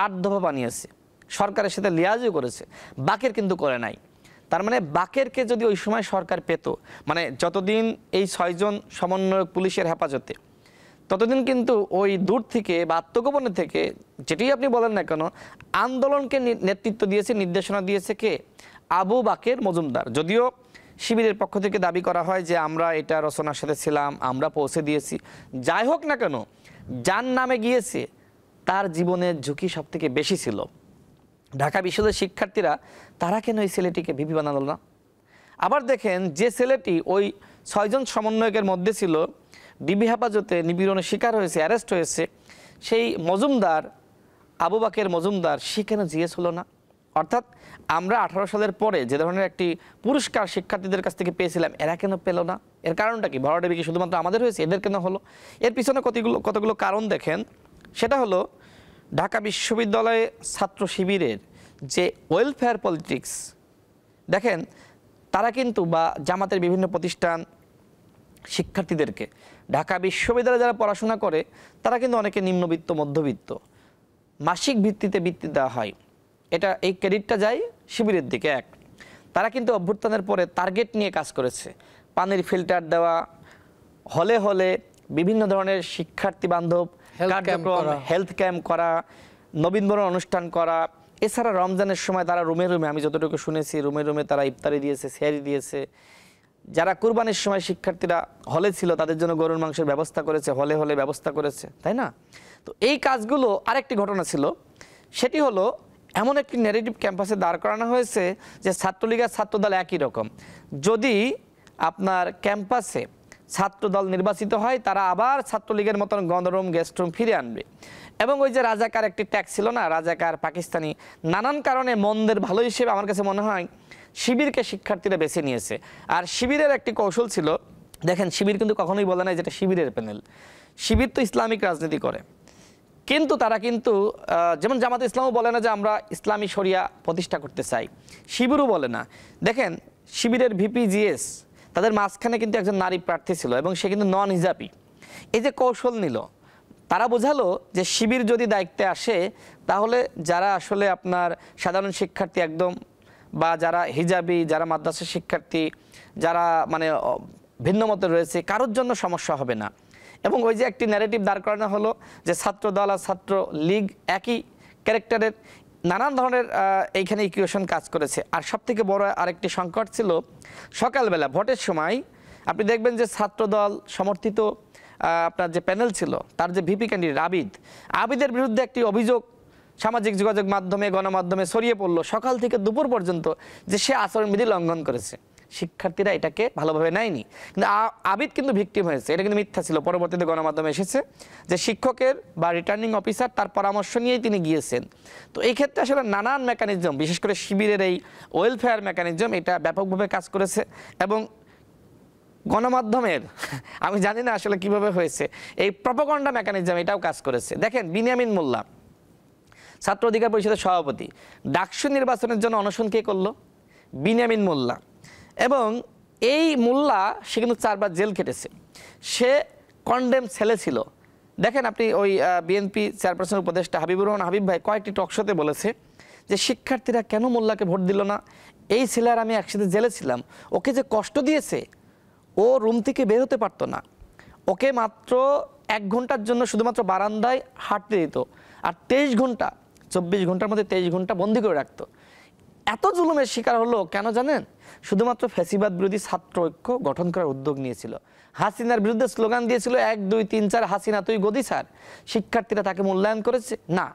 8 দফা বানিয়েছে, সরকারের সাথে লিয়াজও করেছে, বাকের কিন্তু করে নাই। তার মানে বাকেরকে যদি ওই সময় সরকার পেত, মানে যতদিন এই 6 জন সমন্বয়ক পুলিশের হেফাজতে, ততদিন কিন্তু ওই দূর থেকে বা আত্মগোপনে থেকে যেটি আপনি বলেন না কেন আন্দোলনকে নেতৃত্ব দিয়েছে, নির্দেশনা দিয়েছে কে? আবু বাকের মজুমদার। যদিও শিবিরের পক্ষ থেকে দাবি করা হয় যে আমরা এটা রচনার সাথে ছিলাম, আমরা পৌঁছে দিয়েছি। যাই হোক না কেন, যার নামে গিয়েছে তার জীবনের ঝুঁকি সব থেকে বেশি ছিল। ঢাকা বিশ্ববিদ্যালয়ের শিক্ষার্থীরা তারা কেন এই ছেলেটিকে ভিপি বানালো না? আবার দেখেন যে ছেলেটি ওই 6 জন সমন্বয়কের মধ্যে ছিল, ডিবি হেফাজতে নিপীড়নের শিকার হয়েছে, অ্যারেস্ট হয়েছে, সেই মজুমদার আবু বাকের মজুমদার সে কেন জিএস হলো না? অর্থাৎ আমরা 18 সালের পরে যে ধরনের একটি পুরস্কার শিক্ষার্থীদের কাছ থেকে পেয়েছিলাম এরা কেন পেল না? এর কারণটা কি? ভরাডুবি কি শুধুমাত্র আমাদের হয়েছে, এদের কেন হলো? এর পিছনে কতগুলো কারণ দেখেন। সেটা হলো ঢাকা বিশ্ববিদ্যালয়ে ছাত্র শিবিরের যে ওয়েলফেয়ার পলিটিক্স, দেখেন তারা কিন্তু বা জামাতের বিভিন্ন প্রতিষ্ঠান শিক্ষার্থীদেরকে, ঢাকা বিশ্ববিদ্যালয়ে যারা পড়াশোনা করে তারা কিন্তু অনেকে নিম্নবিত্ত মধ্যবিত্ত, মাসিক ভিত্তিতে বৃত্তি দেওয়া হয়, এটা এই ক্রেডিটটা যায় শিবিরের দিকে। এক, তারা কিন্তু অভ্যুত্থানের পরে টার্গেট নিয়ে কাজ করেছে, পানির ফিল্টার দেওয়া, হলে হলে বিভিন্ন ধরনের শিক্ষার্থী বান্ধব কার্যক্রম, হেলথ ক্যাম্প করা, নবীনবরণ অনুষ্ঠান করা, এছাড়া রমজানের সময় তারা রুমে রুমে, আমি যতটুকু শুনেছি রুমে রুমে তারা ইফতারি দিয়েছে, সেহরি দিয়েছে। যারা কুরবানির সময় শিক্ষার্থীরা হলে ছিল তাদের জন্য গরুর মাংসের ব্যবস্থা করেছে, হলে হলে ব্যবস্থা করেছে, তাই না? তো এই কাজগুলো আরেকটি ঘটনা ছিল, সেটি হলো এমন একটি ন্যারেটিভ ক্যাম্পাসে দাঁড় করানো হয়েছে যে ছাত্রলীগ আর ছাত্রদল একই রকম। যদি আপনার ক্যাম্পাসে ছাত্রদল নির্বাচিত হয় তারা আবার ছাত্রলীগের মতন গণরুম গেস্টরুম ফিরে আনবে। এবং ওই যে রাজাকার একটি ট্যাগ ছিল না, রাজাকার পাকিস্তানি, নানান কারণে মন্দের ভালো হিসেবে আমার কাছে মনে হয় শিবিরকে শিক্ষার্থীরা বেছে নিয়েছে। আর শিবিরের একটি কৌশল ছিল, দেখেন শিবির কিন্তু কখনোই বলে না যেটা শিবিরের প্যানেল, শিবির তো ইসলামিক রাজনীতি করে, কিন্তু তারা কিন্তু যেমন জামাতে ইসলামও বলে না যে আমরা ইসলামী শরিয়া প্রতিষ্ঠা করতে চাই, শিবিরও বলে না। দেখেন শিবিরের ভিপি জিএস তাদের মাঝখানে কিন্তু একজন নারী প্রার্থী ছিল এবং সে কিন্তু নন হিজাবি। এই যে কৌশল নিল, তারা বোঝালো যে শিবির যদি দায়িত্বে আসে তাহলে যারা আসলে আপনার সাধারণ শিক্ষার্থী একদম, বা যারা হিজাবি, যারা মাদ্রাসা শিক্ষার্থী, যারা মানে ভিন্ন মতে রয়েছে, কারোর জন্য সমস্যা হবে না। এবং ওই যে একটি ন্যারেটিভ দাঁড় করানো হলো যে ছাত্র দল আর ছাত্র লীগ একই ক্যারেক্টারের, নানান ধরনের এইখানে ইকুয়েশন কাজ করেছে। আর সবথেকে বড় আরেকটি সংকট ছিল সকালবেলা ভোটের সময় আপনি দেখবেন যে ছাত্র দল সমর্থিত আপনার যে প্যানেল ছিল তার যে ভিপি ক্যান্ডিডেট আবিদের বিরুদ্ধে একটি অভিযোগ সামাজিক যোগাযোগ মাধ্যমে, গণমাধ্যমে ছড়িয়ে পড়লো সকাল থেকে দুপুর পর্যন্ত যে সে আচরণবিধি লঙ্ঘন করেছে। শিক্ষার্থীরা এটাকে ভালোভাবে নেয়নি। কিন্তু আবিদ কিন্তু ভিকটিম হয়েছে, এটা কিন্তু মিথ্যা ছিল। পরবর্তীতে গণমাধ্যমে এসেছে যে শিক্ষকের বা রিটার্নিং অফিসার তার পরামর্শ নিয়েই তিনি গিয়েছেন। তো এই ক্ষেত্রে আসলে নানান মেকানিজম, বিশেষ করে শিবিরের এই ওয়েলফেয়ার মেকানিজম, এটা ব্যাপকভাবে কাজ করেছে। এবং গণমাধ্যমের আমি জানি না আসলে কিভাবে হয়েছে, এই প্রপাগান্ডা মেকানিজম এটাও কাজ করেছে। দেখেন, বিনিয়ামিন মোল্লা ছাত্র অধিকার পরিষদের সভাপতি, ডাকসু নির্বাচনের জন্য অনশন কে করলো? বিনিয়ামিন মোল্লা। এবং এই মোল্লা সে কিন্তু 4 বার জেল কেটেছে, সে কন্ডেম ছেলে ছিল। দেখেন আপনি ওই বিএনপি চেয়ারপারসন উপদেষ্টা হাবিবুর রহমান হাবিব ভাই কয়েকটি টকশোতে বলেছে যে শিক্ষার্থীরা কেন মোল্লাকে ভোট দিল না, এই ছেলে আর আমি একসাথে জেলে ছিলাম, ওকে যে কষ্ট দিয়েছে, ও রুম থেকে বের হতে পারতো না, ওকে মাত্র 1 ঘন্টার জন্য শুধুমাত্র বারান্দায় হাঁটতে দিত, আর 23 ঘন্টা 24 ঘন্টার মধ্যে 23 ঘন্টা বন্দি করে রাখতো। এত জুলুমের শিকার হলো কেন জানেন? শুধুমাত্র ফ্যাসিবাদ বিরোধী ছাত্র ঐক্য গঠন করার উদ্যোগ নিয়েছিল, হাসিনার বিরুদ্ধে স্লোগান দিয়েছিল 1 2 3 4 হাসিনা তুই গদি ছাড়। শিক্ষার্থীরা তাকে মূল্যায়ন করেছে না,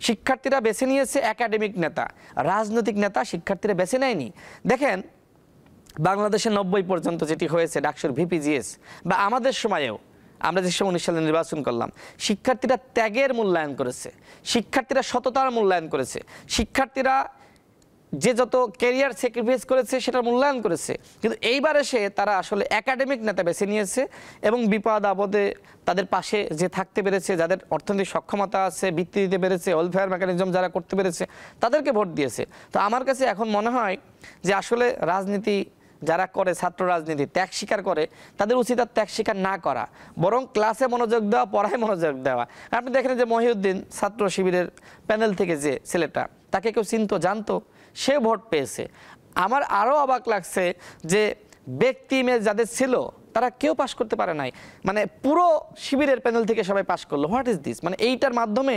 শিক্ষার্থীরা বেছে নিয়েছে একাডেমিক নেতা, রাজনৈতিক নেতা শিক্ষার্থীরা বেছে নেয়নি। দেখেন, বাংলাদেশে 90 পর্যন্ত যেটি হয়েছে ডাকসুর ভিপিজিএস, বা আমাদের সময়েও আমরা যে 19 সালে নির্বাচন করলাম, শিক্ষার্থীরা ত্যাগের মূল্যায়ন করেছে, শিক্ষার্থীরা সততার মূল্যায়ন করেছে, শিক্ষার্থীরা যে যত ক্যারিয়ার স্যাক্রিফাইস করেছে সেটার মূল্যায়ন করেছে। কিন্তু এইবার এসে তারা আসলে একাডেমিক নেতা বেছে নিয়েছে এবং বিপদ আপদে তাদের পাশে যে থাকতে পেরেছে, যাদের অর্থনৈতিক সক্ষমতা আছে, বৃত্তি দিতে পেরেছে, ওয়েলফেয়ার মেকানিজম যারা করতে পেরেছে, তাদেরকে ভোট দিয়েছে। তো আমার কাছে এখন মনে হয় যে আসলে রাজনীতি যারা করে, ছাত্র রাজনীতি ত্যাগ স্বীকার করে, তাদের উচিত আর ত্যাগ স্বীকার না করা, বরং ক্লাসে মনোযোগ দেওয়া, পড়ায় মনোযোগ দেওয়া। আপনি দেখেন যে মহিউদ্দিন ছাত্র শিবিরের প্যানেল থেকে যে ছেলেটা, তাকে কেউ চিনতো, জানতো, সে ভোট পেয়েছে। আমার আরও অবাক লাগছে যে ব্যক্তি ইমেজ যাদের ছিল তারা কেউ পাশ করতে পারে নাই, মানে পুরো শিবিরের প্যানেল থেকে সবাই পাশ করলো। What is this? মানে এইটার মাধ্যমে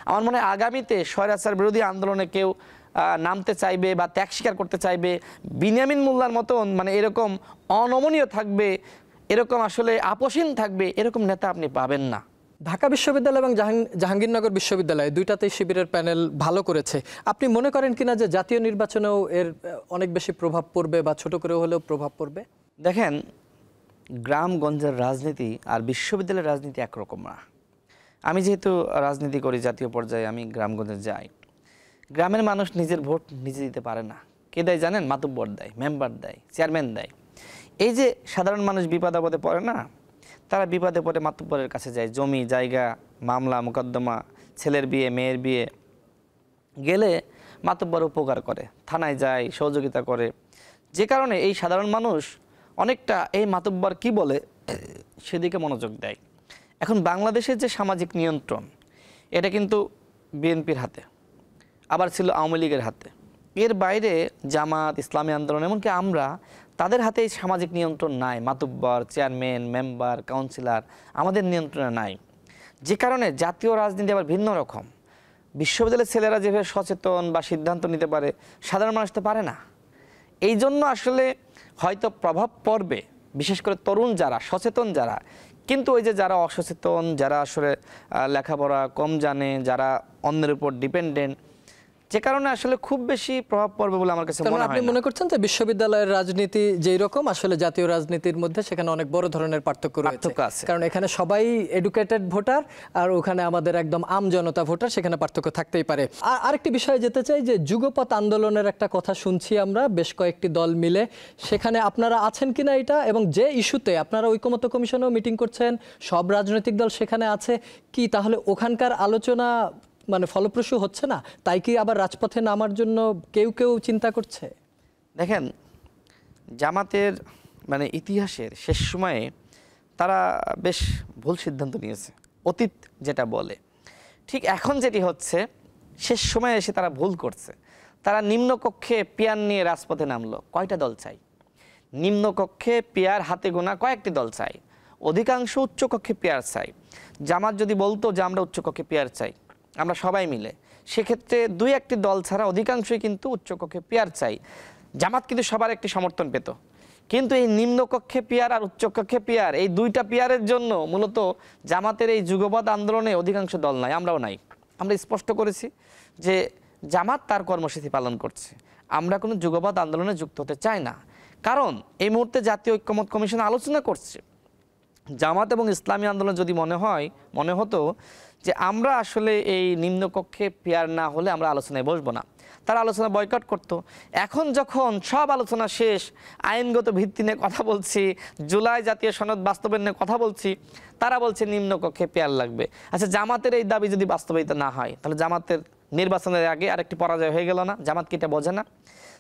আমার মনে হয় আগামীতে স্বৈরাচার বিরোধী আন্দোলনে কেউ নামতে চাইবে বা ত্যাগ স্বীকার করতে চাইবে, বিনিয়ামিন মোল্লার মতন মানে এরকম অনমনীয় থাকবে, এরকম আসলে আপোষহীন থাকবে, এরকম নেতা আপনি পাবেন না। ঢাকা বিশ্ববিদ্যালয় এবং জাহাঙ্গীরনগর বিশ্ববিদ্যালয় দুইটাতেই শিবিরের প্যানেল ভালো করেছে। আপনি মনে করেন কিনা যে জাতীয় নির্বাচনেও এর অনেক বেশি প্রভাব পড়বে বা ছোট করে হলেও প্রভাব পড়বে? দেখেন, গ্রামগঞ্জের রাজনীতি আর বিশ্ববিদ্যালয়ের রাজনীতি একরকম না। আমি যেহেতু রাজনীতি করি জাতীয় পর্যায়ে, আমি গ্রামগঞ্জে যাই। গ্রামের মানুষ নিজের ভোট নিজে দিতে পারে না। কে দেয় জানেন? মাতুব্বর দেয়, মেম্বার দেয়, চেয়ারম্যান দেয়। এই যে সাধারণ মানুষ বিপদ আপদে পড়ে না, তারা বিপদে পড়ে মাতুব্বরের কাছে যায়, জমি জায়গা, মামলা মোকদ্দমা, ছেলের বিয়ে, মেয়ের বিয়ে গেলে মাতুব্বর উপকার করে, থানায় যায়, সহযোগিতা করে। যে কারণে এই সাধারণ মানুষ অনেকটা এই মাতুব্বর কি বলে সেদিকে মনোযোগ দেয়। এখন বাংলাদেশের যে সামাজিক নিয়ন্ত্রণ, এটা কিন্তু বিএনপির হাতে, আবার ছিল আওয়ামী লীগের হাতে। এর বাইরে জামাত, ইসলামী আন্দোলন, এমনকি আমরা, তাদের হাতে এই সামাজিক নিয়ন্ত্রণ নাই। মাতুব্বর, চেয়ারম্যান, মেম্বার, কাউন্সিলর আমাদের নিয়ন্ত্রণে নাই। যে কারণে জাতীয় রাজনীতি আবার ভিন্ন রকম। বিশ্ববিদ্যালয়ের ছেলেরা যেভাবে সচেতন বা সিদ্ধান্ত নিতে পারে, সাধারণ মানুষ তো পারে না। এই জন্য আসলে হয়তো প্রভাব পড়বে, বিশেষ করে তরুণ যারা, সচেতন যারা। কিন্তু ওই যে যারা অসচেতন, যারা আসলে লেখাপড়া কম জানে, যারা অন্যের উপর ডিপেন্ডেন্ট, যে কারণে আসলে খুব বেশি প্রভাব পড়বে বলে আমার কাছে মনে হয় না। আপনি মনে করছেন যে বিশ্ববিদ্যালয়ের রাজনীতি যেই রকম, আসলে জাতীয় রাজনীতির মধ্যে সেখানে অনেক বড় ধরনের পার্থক্য রয়েছে? কারণ এখানে সবাই এডুকেটেড ভোটার, আর ওখানে আমাদের একদম আম জনতা ভোটার, সেখানে পার্থক্য থাকতেই পারে। আর আরেকটি বিষয়ে যেতে চাই যে যুগপৎ আন্দোলনের একটা কথা শুনছি আমরা, বেশ কয়েকটি দল মিলে, সেখানে আপনারা আছেন কিনা এটা, এবং যে ইস্যুতে আপনারা ঐকমত্য কমিশনেও মিটিং করছেন, সব রাজনৈতিক দল সেখানে আছে কি, তাহলে ওখানকার আলোচনা মানে ফলপ্রসূ হচ্ছে না? তাই কি আবার রাজপথে নামার জন্য কেউ কেউ চিন্তা করছে? দেখেন, জামাতের মানে ইতিহাসের শেষ সময়ে তারা বেশ ভুল সিদ্ধান্ত নিয়েছে, অতীত যেটা বলে। ঠিক এখন যেটি হচ্ছে, শেষ সময়ে এসে তারা ভুল করছে। তারা নিম্নকক্ষে পেয়ার নিয়ে রাজপথে নামলো। কয়টা দল চাই? নিম্নকক্ষে পেয়ার হাতে গোনা কয়েকটি দল চাই, অধিকাংশ উচ্চকক্ষে পেয়ার চাই। জামাত যদি বলতো যে আমরা উচ্চকক্ষে পেয়ার চাই, আমরা সবাই মিলে, সেক্ষেত্রে 2-1টি দল ছাড়া অধিকাংশই কিন্তু উচ্চকক্ষে পেয়ার চাই। জামাত কিন্তু সবার একটি সমর্থন পেত। কিন্তু এই নিম্নকক্ষে পেয়ার আর উচ্চকক্ষে পেয়ার, এই দুইটা পেয়ারের জন্য মূলত জামাতের এই যুগপৎ আন্দোলনে অধিকাংশ দল নাই, আমরাও নাই। আমরা স্পষ্ট করেছি যে জামাত তার কর্মসূচি পালন করছে, আমরা কোনো যুগপৎ আন্দোলনে যুক্ত হতে চাই না। কারণ এই মুহূর্তে জাতীয় ঐক্যমত্য কমিশন আলোচনা করছে। জামাত এবং ইসলামী আন্দোলন যদি মনে হতো যে আমরা আসলে এই নিম্নকক্ষে পেয়ার না হলে আমরা আলোচনায় বসবো না, তারা আলোচনা বয়কট করতো। এখন যখন সব আলোচনা শেষ, আইনগত ভিত্তি নিয়ে কথা বলছি, জুলাই জাতীয় সনদ বাস্তবায়ন নিয়ে কথা বলছি, তারা বলছে নিম্নকক্ষে পেয়ার লাগবে। আচ্ছা, জামাতের এই দাবি যদি বাস্তবায়িত না হয় তাহলে জামাতের নির্বাচনের আগে আরেকটি পরাজয় হয়ে গেল না? জামাত কি এটা বোঝে না?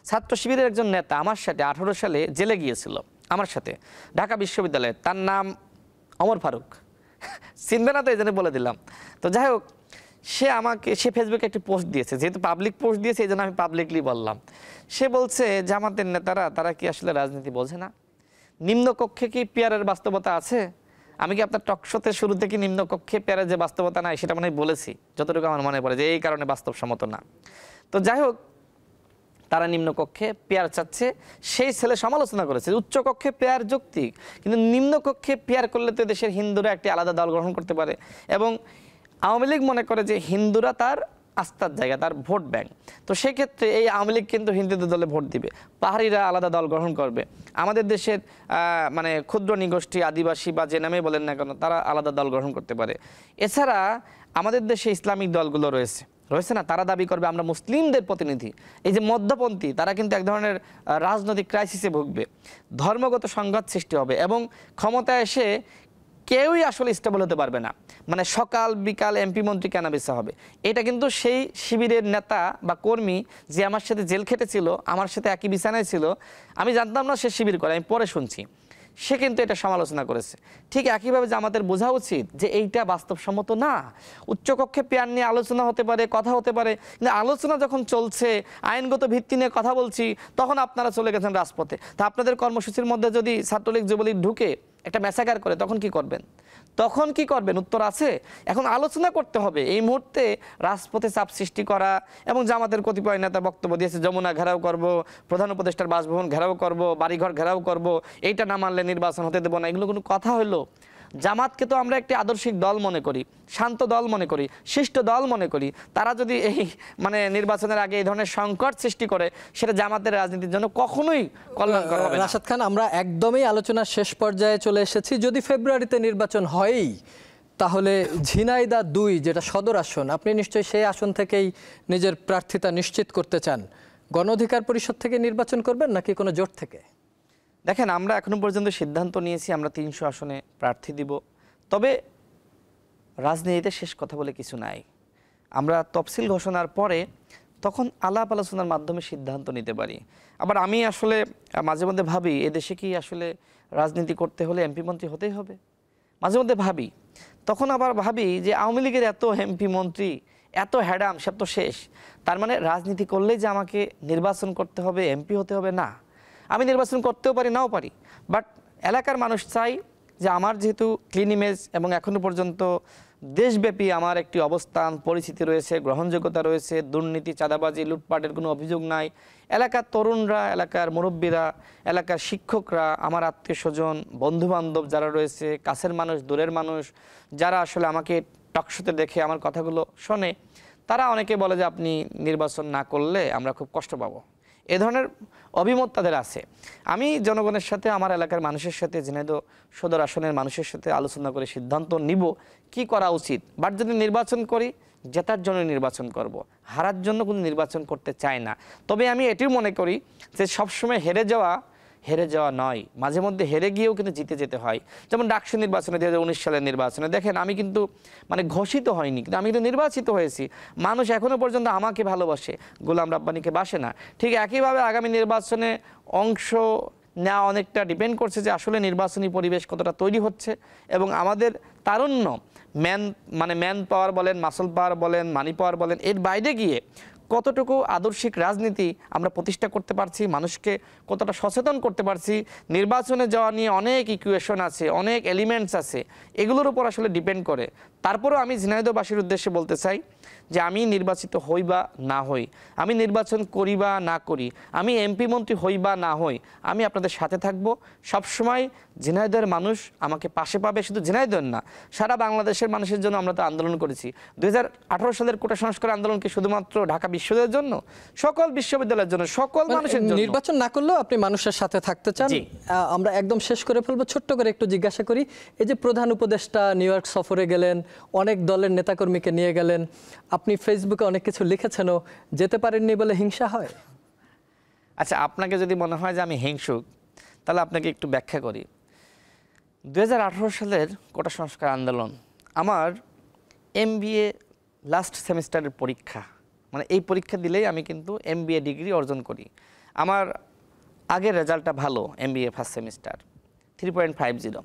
ছাত্র শিবিরের একজন নেতা আমার সাথে 18 সালে জেলে গিয়েছিল, আমার সাথে ঢাকা বিশ্ববিদ্যালয়ে, তার নাম ওমর ফারুক, চিনবে না তো এই জন্য বলে দিলাম। তো যাই হোক, সে ফেসবুকে একটি পোস্ট দিয়েছে, যেহেতু পাবলিক পোস্ট দিয়েছে এই জন্য আমি পাবলিকলি বললাম। সে বলছে জামাতের নেতারা তারা কি আসলে রাজনীতি বোঝে না? নিম্নকক্ষে কি পেয়ারের বাস্তবতা আছে? আমি কি আপনার টকশোতে শুরু থেকে নিম্নকক্ষে পেয়ারের যে বাস্তবতা নাই সেটা মানে বলেছি, যতটুকু আমার মনে পড়ে যে এই কারণে বাস্তবসম্মত না। তো যাই হোক, তারা নিম্নকক্ষে পেয়ার চাচ্ছে, সেই ছেলে সমালোচনা করেছে উচ্চকক্ষে পেয়ার যৌক্তিক, কিন্তু নিম্নকক্ষে পেয়ার করলে তো দেশের হিন্দুরা একটি আলাদা দল গ্রহণ করতে পারে, এবং আওয়ামী লীগ মনে করে যে হিন্দুরা তার আস্থার জায়গা, তার ভোট ব্যাংক। তো সেক্ষেত্রে এই আওয়ামী লীগ কিন্তু হিন্দুদের দলে ভোট দিবে, পাহাড়িরা আলাদা দল গ্রহণ করবে, আমাদের দেশের মানে ক্ষুদ্র নিগোষ্ঠী, আদিবাসী বা যে নামে বলেন না কেন, তারা আলাদা দল গ্রহণ করতে পারে। এছাড়া আমাদের দেশে ইসলামিক দলগুলো রয়েছে না, তারা দাবি করবে আমরা মুসলিমদের প্রতিনিধি। এই যে মধ্যপন্থী, তারা কিন্তু এক ধরনের রাজনৈতিক ক্রাইসিসে ভুগবে, ধর্মগত সংঘাত সৃষ্টি হবে, এবং ক্ষমতায় এসে কেউই আসলে স্টেবল হতে পারবে না। মানে সকাল বিকাল এমপি মন্ত্রী কেনাবেচা হবে। এটা কিন্তু সেই শিবিরের নেতা বা কর্মী যে আমার সাথে জেল খেটেছিল, আমার সাথে একই বিছানায় ছিল, আমি জানতাম না সে শিবির করে, আমি পরে শুনছি, সে কিন্তু এটা সমালোচনা করেছে। ঠিক একইভাবে যে আমাদের বোঝা উচিত যে এইটা বাস্তবসম্মত না। উচ্চকক্ষে পেয়ার নিয়ে আলোচনা হতে পারে, কথা হতে পারে, কিন্তু আলোচনা যখন চলছে, আইনগত ভিত্তি নিয়ে কথা বলছি, তখন আপনারা চলে গেছেন রাজপথে। তা আপনাদের কর্মসূচির মধ্যে যদি ছাত্রলীগ যুবলীগ ঢুকে একটা ম্যাসাকার করে, তখন কি করবেন? উত্তর আছে। এখন আলোচনা করতে হবে। এই মুহূর্তে রাজপথে চাপ সৃষ্টি করা, এবং জামাতের কতিপয় নেতা বক্তব্য দিয়েছে যমুনা ঘেরাও করব, প্রধান উপদেষ্টার বাসভবন ঘেরাও করব, বাড়িঘর ঘেরাও করব, এইটা না মানলে নির্বাচন হতে দেবো না, এগুলো কোনো কথা হলো? জামাতকে তো আমরা একটি আদর্শিক দল মনে করি, শান্ত দল মনে করি, শিষ্ট দল মনে করি। তারা যদি এই মানে নির্বাচনের আগে এই ধরনের সংকট সৃষ্টি করে, সেটা জামাতের রাজনীতির জন্য কখনোই কল্যাণকর হবে না। রাশাদ খান, আমরা একদমই আলোচনার শেষ পর্যায়ে চলে এসেছি। যদি ফেব্রুয়ারিতে নির্বাচন হয়ই, তাহলে ঝিনাইদহ 2 যেটা সদর আসন, আপনি নিশ্চয়ই সেই আসন থেকেই নিজের প্রার্থিতা নিশ্চিত করতে চান। গণ অধিকার পরিষদ থেকে নির্বাচন করবেন নাকি কোনো জোট থেকে? দেখেন, আমরা এখনো পর্যন্ত সিদ্ধান্ত নিয়েছি আমরা 300 আসনে প্রার্থী দিব। তবে রাজনীতিতে শেষ কথা বলে কিছু নাই। আমরা তফসিল ঘোষণার পরে তখন আলাপ আলোচনার মাধ্যমে সিদ্ধান্ত নিতে পারি। আবার আমি আসলে মাঝে মধ্যে ভাবি, এদেশে কি আসলে রাজনীতি করতে হলে এমপি মন্ত্রী হতেই হবে? মাঝে মধ্যে ভাবি। তখন আবার ভাবি যে আওয়ামী লীগের এত এমপি মন্ত্রী, এত হ্যাডাম, সব তো শেষ। তার মানে রাজনীতি করলেই যে আমাকে নির্বাচন করতে হবে, এমপি হতে হবে, না। আমি নির্বাচন করতেও পারি, নাও পারি, বাট এলাকার মানুষ চাই যে আমার যেহেতু ক্লিন ইমেজ এবং এখনো পর্যন্ত দেশব্যাপী আমার একটি অবস্থান, পরিচিতি রয়েছে, গ্রহণযোগ্যতা রয়েছে, দুর্নীতি, চাঁদাবাজি, লুটপাটের কোনো অভিযোগ নাই, এলাকার তরুণরা, এলাকার মুরব্বীরা, এলাকার শিক্ষকরা, আমার আত্মীয় স্বজন, বন্ধুবান্ধব যারা রয়েছে, কাছের মানুষ, দূরের মানুষ, যারা আসলে আমাকে টকশোতে দেখে আমার কথাগুলো শোনে, তারা অনেকে বলে যে আপনি নির্বাচন না করলে আমরা খুব কষ্ট পাবো। এ ধরনের অভিমত তাদের আছে। আমি জনগণের সাথে, আমার এলাকার মানুষের সাথে, ঝিনাইদহ সদর আসনের মানুষের সাথে আলোচনা করে সিদ্ধান্ত নিব কি করা উচিত। বাট যদি নির্বাচন করি, জেতার জন্য নির্বাচন করব, হারার জন্য কোনো নির্বাচন করতে চাই না। তবে আমি এটিও মনে করি যে সবসময় হেরে যাওয়া নয়, মাঝে মধ্যে হেরে গিয়েও কিন্তু জিতে যেতে হয়। যেমন ডাকসু নির্বাচনে 2019 সালের নির্বাচনে দেখেন, আমি কিন্তু মানে ঘোষিত হয়নি, কিন্তু আমি কিন্তু নির্বাচিত হয়েছি। মানুষ এখনো পর্যন্ত আমাকে ভালোবাসে, গোলাম রাব্বানিকে বাসে না। ঠিক একইভাবে আগামী নির্বাচনে অংশ নেওয়া অনেকটা ডিপেন্ড করছে যে আসলে নির্বাচনী পরিবেশ কতটা তৈরি হচ্ছে, এবং আমাদের তারুণ্য, ম্যান পাওয়ার বলেন, মাসল পাওয়ার বলেন, মানি পাওয়ার বলেন, এর বাইরে গিয়ে কতটুকু আদর্শিক রাজনীতি আমরা প্রতিষ্ঠা করতে পারছি, মানুষকে কতটা সচেতন করতে পারছি। নির্বাচনে যাওয়া নিয়ে অনেক ইকুয়েশন আছে, অনেক এলিমেন্টস আছে, এগুলোর উপর আসলে ডিপেন্ড করে। তারপরেও আমি ঝিনাইদহবাসীর উদ্দেশ্যে বলতে চাই যে আমি নির্বাচিত হই বা না হই, আমি নির্বাচন করি বা না করি, আমি এমপি মন্ত্রী হই বা না হই, আমি আপনাদের সাথে থাকব। সবসময় ঝিনাইদহের মানুষ আমাকে পাশে পাবে, শুধু ঝিনাইদহের না, সারা বাংলাদেশের মানুষের জন্য আমরা তো আন্দোলন করেছি। 2018 সালের কোটা সংস্কার আন্দোলন কি শুধুমাত্র ঢাকা বিশ্ববিদ্যালয়ের জন্য? সকল বিশ্ববিদ্যালয়ের জন্য, সকল মানুষের জন্য। নির্বাচন না করলেও আপনি মানুষের সাথে থাকতে চান। আমরা একদম শেষ করে ফেলবো, ছোট্ট করে একটু জিজ্ঞাসা করি, এই যে প্রধান উপদেষ্টা নিউ ইয়র্ক সফরে গেলেন, অনেক দলের নেতাকর্মীকে নিয়ে গেলেন, আপনি ফেসবুকে অনেক কিছু লিখেছেনও, যেতে পারেননি বলে হিংসা হয়? আচ্ছা, আপনাকে যদি মনে হয় যে আমি হিংসুক, তাহলে আপনাকে একটু ব্যাখ্যা করি। 2018 সালের কোটা সংস্কার আন্দোলন, আমার MBA লাস্ট সেমিস্টারের পরীক্ষা, মানে এই পরীক্ষা দিলেই আমি কিন্তু MBA ডিগ্রি অর্জন করি। আমার আগের রেজাল্টটা ভালো, MBA ফার্স্ট সেমিস্টার 3.50।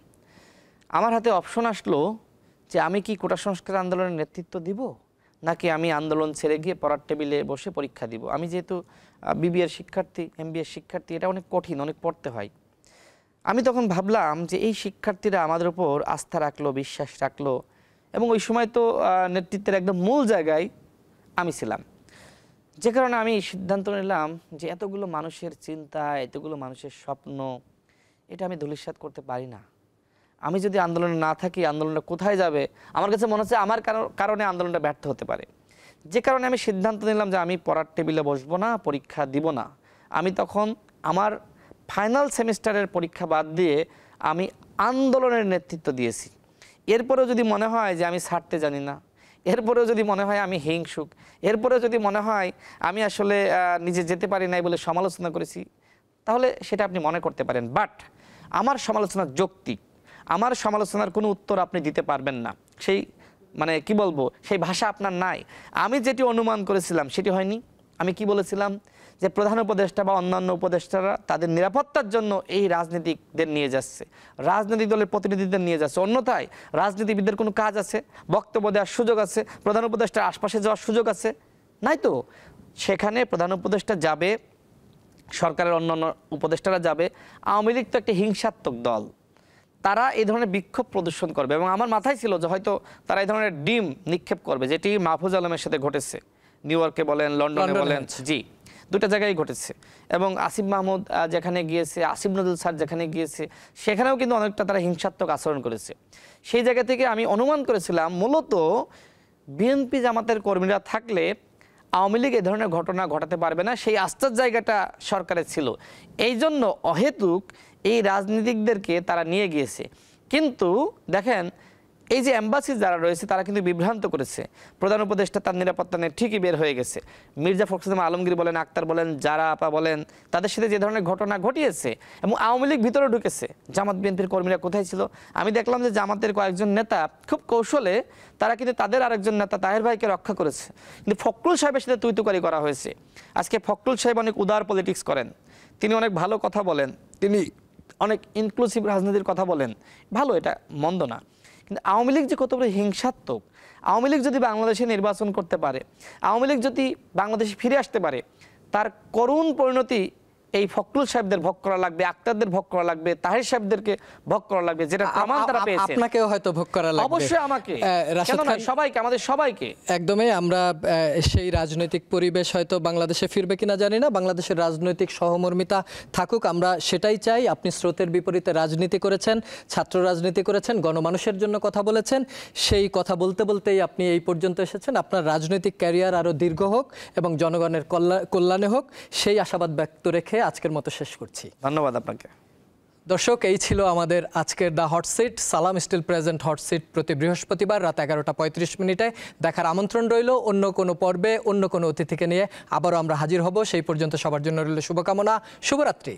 আমার হাতে অপশন আসলো যে আমি কি কোটা সংস্কার আন্দোলনের নেতৃত্ব দিব, নাকি আমি আন্দোলন ছেড়ে গিয়ে পড়ার টেবিলে বসে পরীক্ষা দিব। আমি যেহেতু BBA শিক্ষার্থী, MBA শিক্ষার্থী, এটা অনেক কঠিন, অনেক পড়তে হয়। আমি তখন ভাবলাম যে এই শিক্ষার্থীরা আমাদের উপর আস্থা রাখলো, বিশ্বাস রাখলো, এবং ওই সময় তো নেতৃত্বের একদম মূল জায়গায় আমি ছিলাম, যে কারণে আমি সিদ্ধান্ত নিলাম যে এতগুলো মানুষের চিন্তা, এতগুলো মানুষের স্বপ্ন, এটা আমি ধূলিসাৎ করতে পারি না। আমি যদি আন্দোলনে না থাকি, আন্দোলনটা কোথায় যাবে? আমার কাছে মনে হচ্ছে আমার কারণে আন্দোলনটা ব্যর্থ হতে পারে। যে কারণে আমি সিদ্ধান্ত নিলাম যে আমি পড়ার টেবিলে বসবো না, পরীক্ষা দিব না। আমি তখন আমার ফাইনাল সেমিস্টারের পরীক্ষা বাদ দিয়ে আমি আন্দোলনের নেতৃত্ব দিয়েছি। এরপরেও যদি মনে হয় যে আমি ছাড়তে জানি না, এরপরেও যদি মনে হয় আমি হিংসুক, এরপরেও যদি মনে হয় আমি আসলে নিজে যেতে পারি নাই বলে সমালোচনা করেছি, তাহলে সেটা আপনি মনে করতে পারেন। বাট আমার সমালোচনা যৌক্তিক, আমার সমালোচনার কোনো উত্তর আপনি দিতে পারবেন না, সেই মানে কি বলবো, সেই ভাষা আপনার নাই। আমি যেটি অনুমান করেছিলাম সেটি হয়নি। আমি কি বলেছিলাম যে প্রধান উপদেষ্টা বা অন্যান্য উপদেষ্টারা তাদের নিরাপত্তার জন্য এই রাজনীতিকদের নিয়ে যাচ্ছে, রাজনৈতিক দলের প্রতিনিধিদের নিয়ে যাচ্ছে। অন্যথায় রাজনীতিবিদদের কোনো কাজ আছে, বক্তব্য দেওয়ার সুযোগ আছে, প্রধান উপদেষ্টার আশপাশে যাওয়ার সুযোগ আছে? নাই তো। সেখানে প্রধান উপদেষ্টা যাবে, সরকারের অন্যান্য উপদেষ্টারা যাবে। আওয়ামী লীগ তো একটা হিংসাত্মক দল, তারা এই ধরনের বিক্ষোভ প্রদর্শন করবে, এবং আমার মাথায় ছিল যে হয়তো তারা এই ধরনের ডিম নিক্ষেপ করবে, যেটি মাহফুজ আলমের সাথে ঘটেছে, নিউ ইয়র্কে বলেন, লন্ডনে বলেন, জি, দুটা জায়গায় ঘটেছে। এবং আসিফ মাহমুদ যেখানে গিয়েছে, আসিফ নজরুল স্যার যেখানে গিয়েছে, সেখানেও কিন্তু অনেকটা তারা হিংসাত্মক আচরণ করেছে। সেই জায়গা থেকে আমি অনুমান করেছিলাম মূলত বিএনপি জামাতের কর্মীরা থাকলে আওয়ামী লীগ এ ধরনের ঘটনা ঘটাতে পারবে না, সেই আস্থার জায়গাটা সরকারের ছিল। এই জন্য অহেতুক এই রাজনীতিকদেরকে তারা নিয়ে গিয়েছে। কিন্তু দেখেন, এই যে এম্বাসি যারা রয়েছে তারা কিন্তু বিভ্রান্ত করেছে। প্রধান উপদেষ্টা তার নিরাপত্তা নিয়ে ঠিকই বের হয়ে গেছে। মির্জা ফখরুল আলমগীর বলেন, আক্তার বলেন, যারা আপা বলেন, তাদের সাথে যে ধরনের ঘটনা ঘটিয়েছে, এবং আওয়ামী লীগ ভিতরে ঢুকেছে। জামাত বিএনপির কর্মীরা কোথায় ছিল? আমি দেখলাম যে জামাতের কয়েকজন নেতা খুব কৌশলে তারা কিন্তু তাদের আরেকজন নেতা তাহের ভাইকে রক্ষা করেছে। কিন্তু ফখরুল সাহেবের সাথে তুইতুকারি করা হয়েছে। আজকে ফখরুল সাহেব অনেক উদার পলিটিক্স করেন, তিনি অনেক ভালো কথা বলেন, তিনি অনেক ইনক্লুসিভ রাজনীতির কথা বলেন, ভালো, এটা মন্দ না। কিন্তু আওয়ামী লীগ যে কত বড় হিংসাত্মক, আওয়ামী লীগ যদি বাংলাদেশে নির্বাচন করতে পারে, আওয়ামী লীগ যদি বাংলাদেশে ফিরে আসতে পারে, তার করুণ পরিণতি এই ফখরুল সাহেবদের ভোগ করা লাগবে, আক্তারদের ভোগ করা লাগবে, তাহের সাহেবদের ভোগ করা লাগবে, যেটা প্রমাণ তারা পেয়েছে। আপনাকেও হয়তো ভোগ করা লাগবে, অবশ্যই আমাকে, কেন নয়, সবাইকে, আমাদের সবাইকে। একদমই। আমরা সেই রাজনৈতিক পরিবেশ হয়তো বাংলাদেশে ফিরবে কিনা জানি না, বাংলাদেশের রাজনৈতিক সহমর্মিতা থাকুক, আমরা সেটাই চাই। আপনি স্রোতের বিপরীতে রাজনীতি করেছেন, ছাত্র রাজনীতি করেছেন, গণমানুষের জন্য কথা বলেছেন, সেই কথা বলতে বলতেই আপনি এই পর্যন্ত এসেছেন। আপনার রাজনৈতিক ক্যারিয়ার আরও দীর্ঘ হোক এবং জনগণের কল্যাণে হোক, সেই আশাবাদ ব্যক্ত রেখে আজকের মতো শেষ করছি। ধন্যবাদ আপনাকে। দর্শক, এই ছিল আমাদের আজকের দ্য হট সিট। সালাম স্টিল প্রেজেন্ট হট সিট প্রতি বৃহস্পতিবার রাত 11:35 দেখার আমন্ত্রণ রইল। অন্য কোনো পর্বে অন্য কোনো অতিথিকে নিয়ে আবারও আমরা হাজির হব। সেই পর্যন্ত সবার জন্য রইল শুভকামনা। শুভরাত্রি।